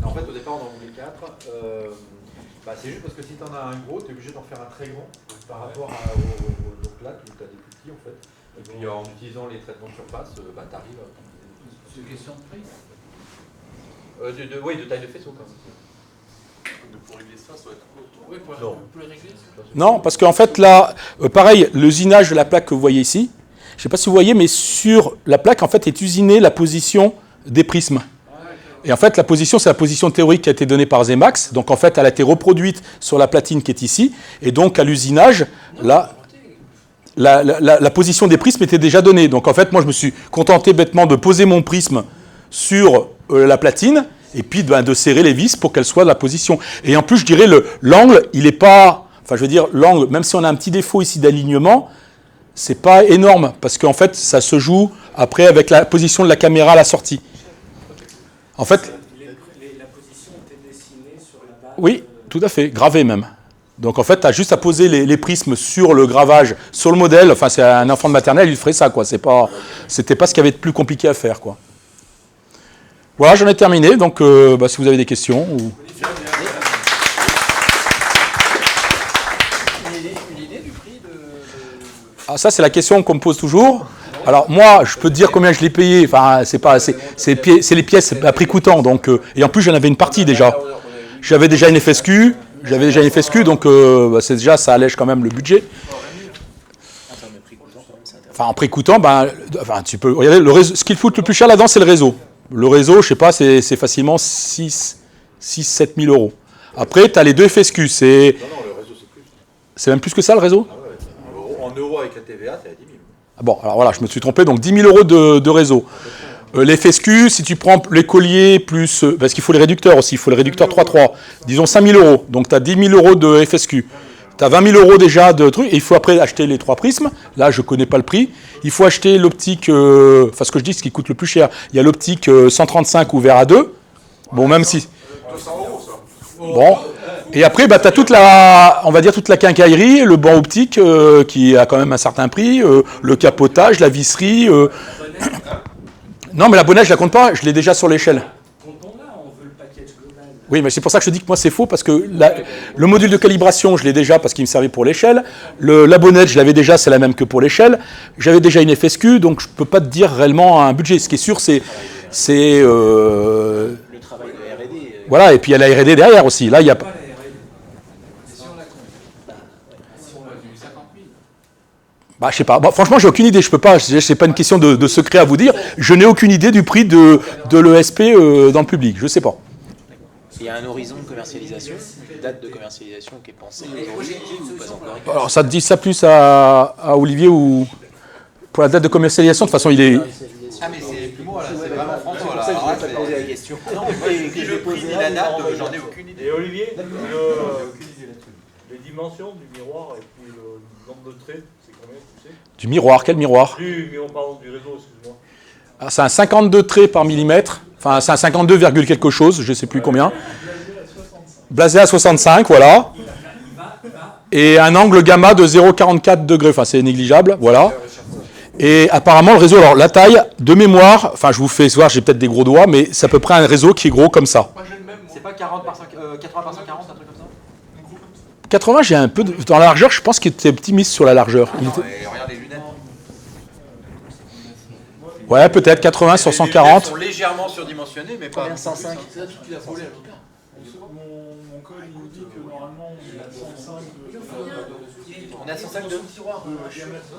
Speaker 3: En fait, au départ, on en voulait 4. C'est juste parce que si tu en as un gros, tu es obligé d'en faire un très grand par rapport au plat où tu as des plus petits en fait. Et puis en utilisant les traitements de surface, tu arrives à optimiser.
Speaker 2: C'est une question de prix.
Speaker 3: Oui, de taille de faisceau quand même.
Speaker 7: Pour régler ça, ça va être court.
Speaker 2: Oui,
Speaker 3: Non.
Speaker 2: vous pouvez régler ça.
Speaker 1: Non, parce qu'en fait là, pareil, l'usinage de la plaque que vous voyez ici, je ne sais pas si vous voyez, mais sur la plaque en fait est usinée la position des prismes. Et en fait, la position, c'est la position théorique qui a été donnée par Zemax. Donc, en fait, elle a été reproduite sur la platine qui est ici. Et donc, à l'usinage, là, la position des prismes était déjà donnée. Donc, en fait, moi, je me suis contenté bêtement de poser mon prisme sur la platine et puis de serrer les vis pour qu'elle soit de la position. Et en plus, je dirais, l'angle, il n'est pas... Enfin, je veux dire, l'angle, même si on a un petit défaut ici d'alignement, c'est pas énorme. Parce qu'en fait, ça se joue après avec la position de la caméra à la sortie. En fait,
Speaker 5: la position était dessinée sur la base.
Speaker 1: oui, tout à fait, gravé même. Donc en fait, tu as juste à poser les prismes sur le gravage, sur le modèle. Enfin, c'est un enfant de maternelle, il ferait ça, quoi. C'était pas ce qu'il y avait de plus compliqué à faire, quoi. Voilà, j'en ai terminé. Donc, si vous avez des questions. Ou...
Speaker 2: Une idée du prix de...
Speaker 1: Ah, ça, c'est la question qu'on me pose toujours. Alors moi, je peux te dire combien je l'ai payé. Enfin, c'est les pièces à prix coûtant. Donc, et en plus, j'en avais une partie déjà. J'avais déjà une FSQ. Donc c'est déjà, ça allège quand même le budget. Enfin, en prix coûtant, tu peux regarder. Ce qu'il coûte le plus cher là-dedans, c'est le réseau. Le réseau, je sais pas, c'est facilement 6-7 000 euros. Après, tu as les deux FSQ.
Speaker 3: Non, le réseau, c'est plus.
Speaker 1: C'est même plus que ça, le réseau?
Speaker 3: Ah ouais. En euros avec la TVA, c'est à 10 000.
Speaker 1: Bon, alors voilà, je me suis trompé, donc 10 000 euros de réseau. Les FSQ, si tu prends les colliers plus... parce qu'il faut les réducteurs aussi, il faut les réducteurs 3.3. Disons 5 000 euros, donc tu as 10 000 euros de FSQ. Tu as 20 000 euros déjà de trucs, et il faut après acheter les 3 prismes. Là, je ne connais pas le prix. Il faut acheter l'optique... ce que je dis, ce qui coûte le plus cher. Il y a l'optique 135 ouvert à 2. Bon, même si...
Speaker 7: 200 euros, ça.
Speaker 1: Bon, Et après, bah, tu as toute la, on va dire toute la quincaillerie, le banc optique qui a quand même un certain prix, le capotage, la visserie. Non, mais la bonnette, je la compte pas, je l'ai déjà sur l'échelle.
Speaker 5: Comptons-là, on veut le package global.
Speaker 1: Oui, mais c'est pour ça que je te dis que moi c'est faux, parce que le module de calibration, je l'ai déjà parce qu'il me servait pour l'échelle. La bonnette, je l'avais déjà, c'est la même que pour l'échelle. J'avais déjà une FSQ, donc je ne peux pas te dire réellement un budget. Ce qui est sûr, c'est
Speaker 8: Le travail de R&D.
Speaker 1: voilà, et puis il y a la R&D derrière aussi. Là, il y a
Speaker 5: Pas la R&D.
Speaker 2: Et si on la compte, si on a du 50 000,
Speaker 1: bah, je sais pas. Bon, franchement, j'ai aucune idée. Je peux pas. C'est pas une question de secret à vous dire. Je n'ai aucune idée du prix de l'ESP dans le public. Je sais pas.
Speaker 8: Il y a un horizon de commercialisation, une date de commercialisation qui est pensée aujourd'hui ou pas encore?
Speaker 1: Alors, ça te dit ça plus à Olivier ou pour la date de commercialisation? De toute façon, il est.
Speaker 3: Ah mais c'est plus moi là, c'est vraiment François là.
Speaker 8: C'est pour ça que je
Speaker 3: Alors là,
Speaker 8: n'ai pas posé la question.
Speaker 3: non, mais moi, ni le prix ni la date, j'en ai aucune idée.
Speaker 4: Et Olivier,
Speaker 3: J'ai aucune idée là-dessus.
Speaker 4: les dimensions du miroir et puis le nombre de traits, c'est combien, tu sais?
Speaker 1: Du miroir. Quel miroir?
Speaker 4: Pardon, du réseau, excuse-moi.
Speaker 1: Ah, c'est un 52 traits par millimètre. Enfin, c'est un 52, quelque chose. Je sais plus combien. Blasé à 65, voilà. Et un angle gamma de 0,44 degrés. Enfin, c'est négligeable, voilà. Et apparemment, le réseau, alors la taille de mémoire, enfin, je vous fais voir, j'ai peut-être des gros doigts, mais c'est à peu près un réseau qui est gros comme ça.
Speaker 7: Moi j'ai le même.
Speaker 3: C'est pas 40 par 80 par 140, un truc comme ça?
Speaker 1: 80, j'ai un peu dans la largeur, je pense qu'il était optimiste sur la largeur. Il était-
Speaker 3: Et regarde les lunettes.
Speaker 1: Ouais, peut-être 80 sur
Speaker 3: Les lunettes
Speaker 1: 140.
Speaker 3: sont légèrement surdimensionnées, mais pas.
Speaker 8: Combien? 105?
Speaker 2: c'est là tu l'as volé à l'autre.
Speaker 4: Mon code, il nous dit que normalement, on est à 105 de
Speaker 3: On est à 105 de
Speaker 4: diamètre.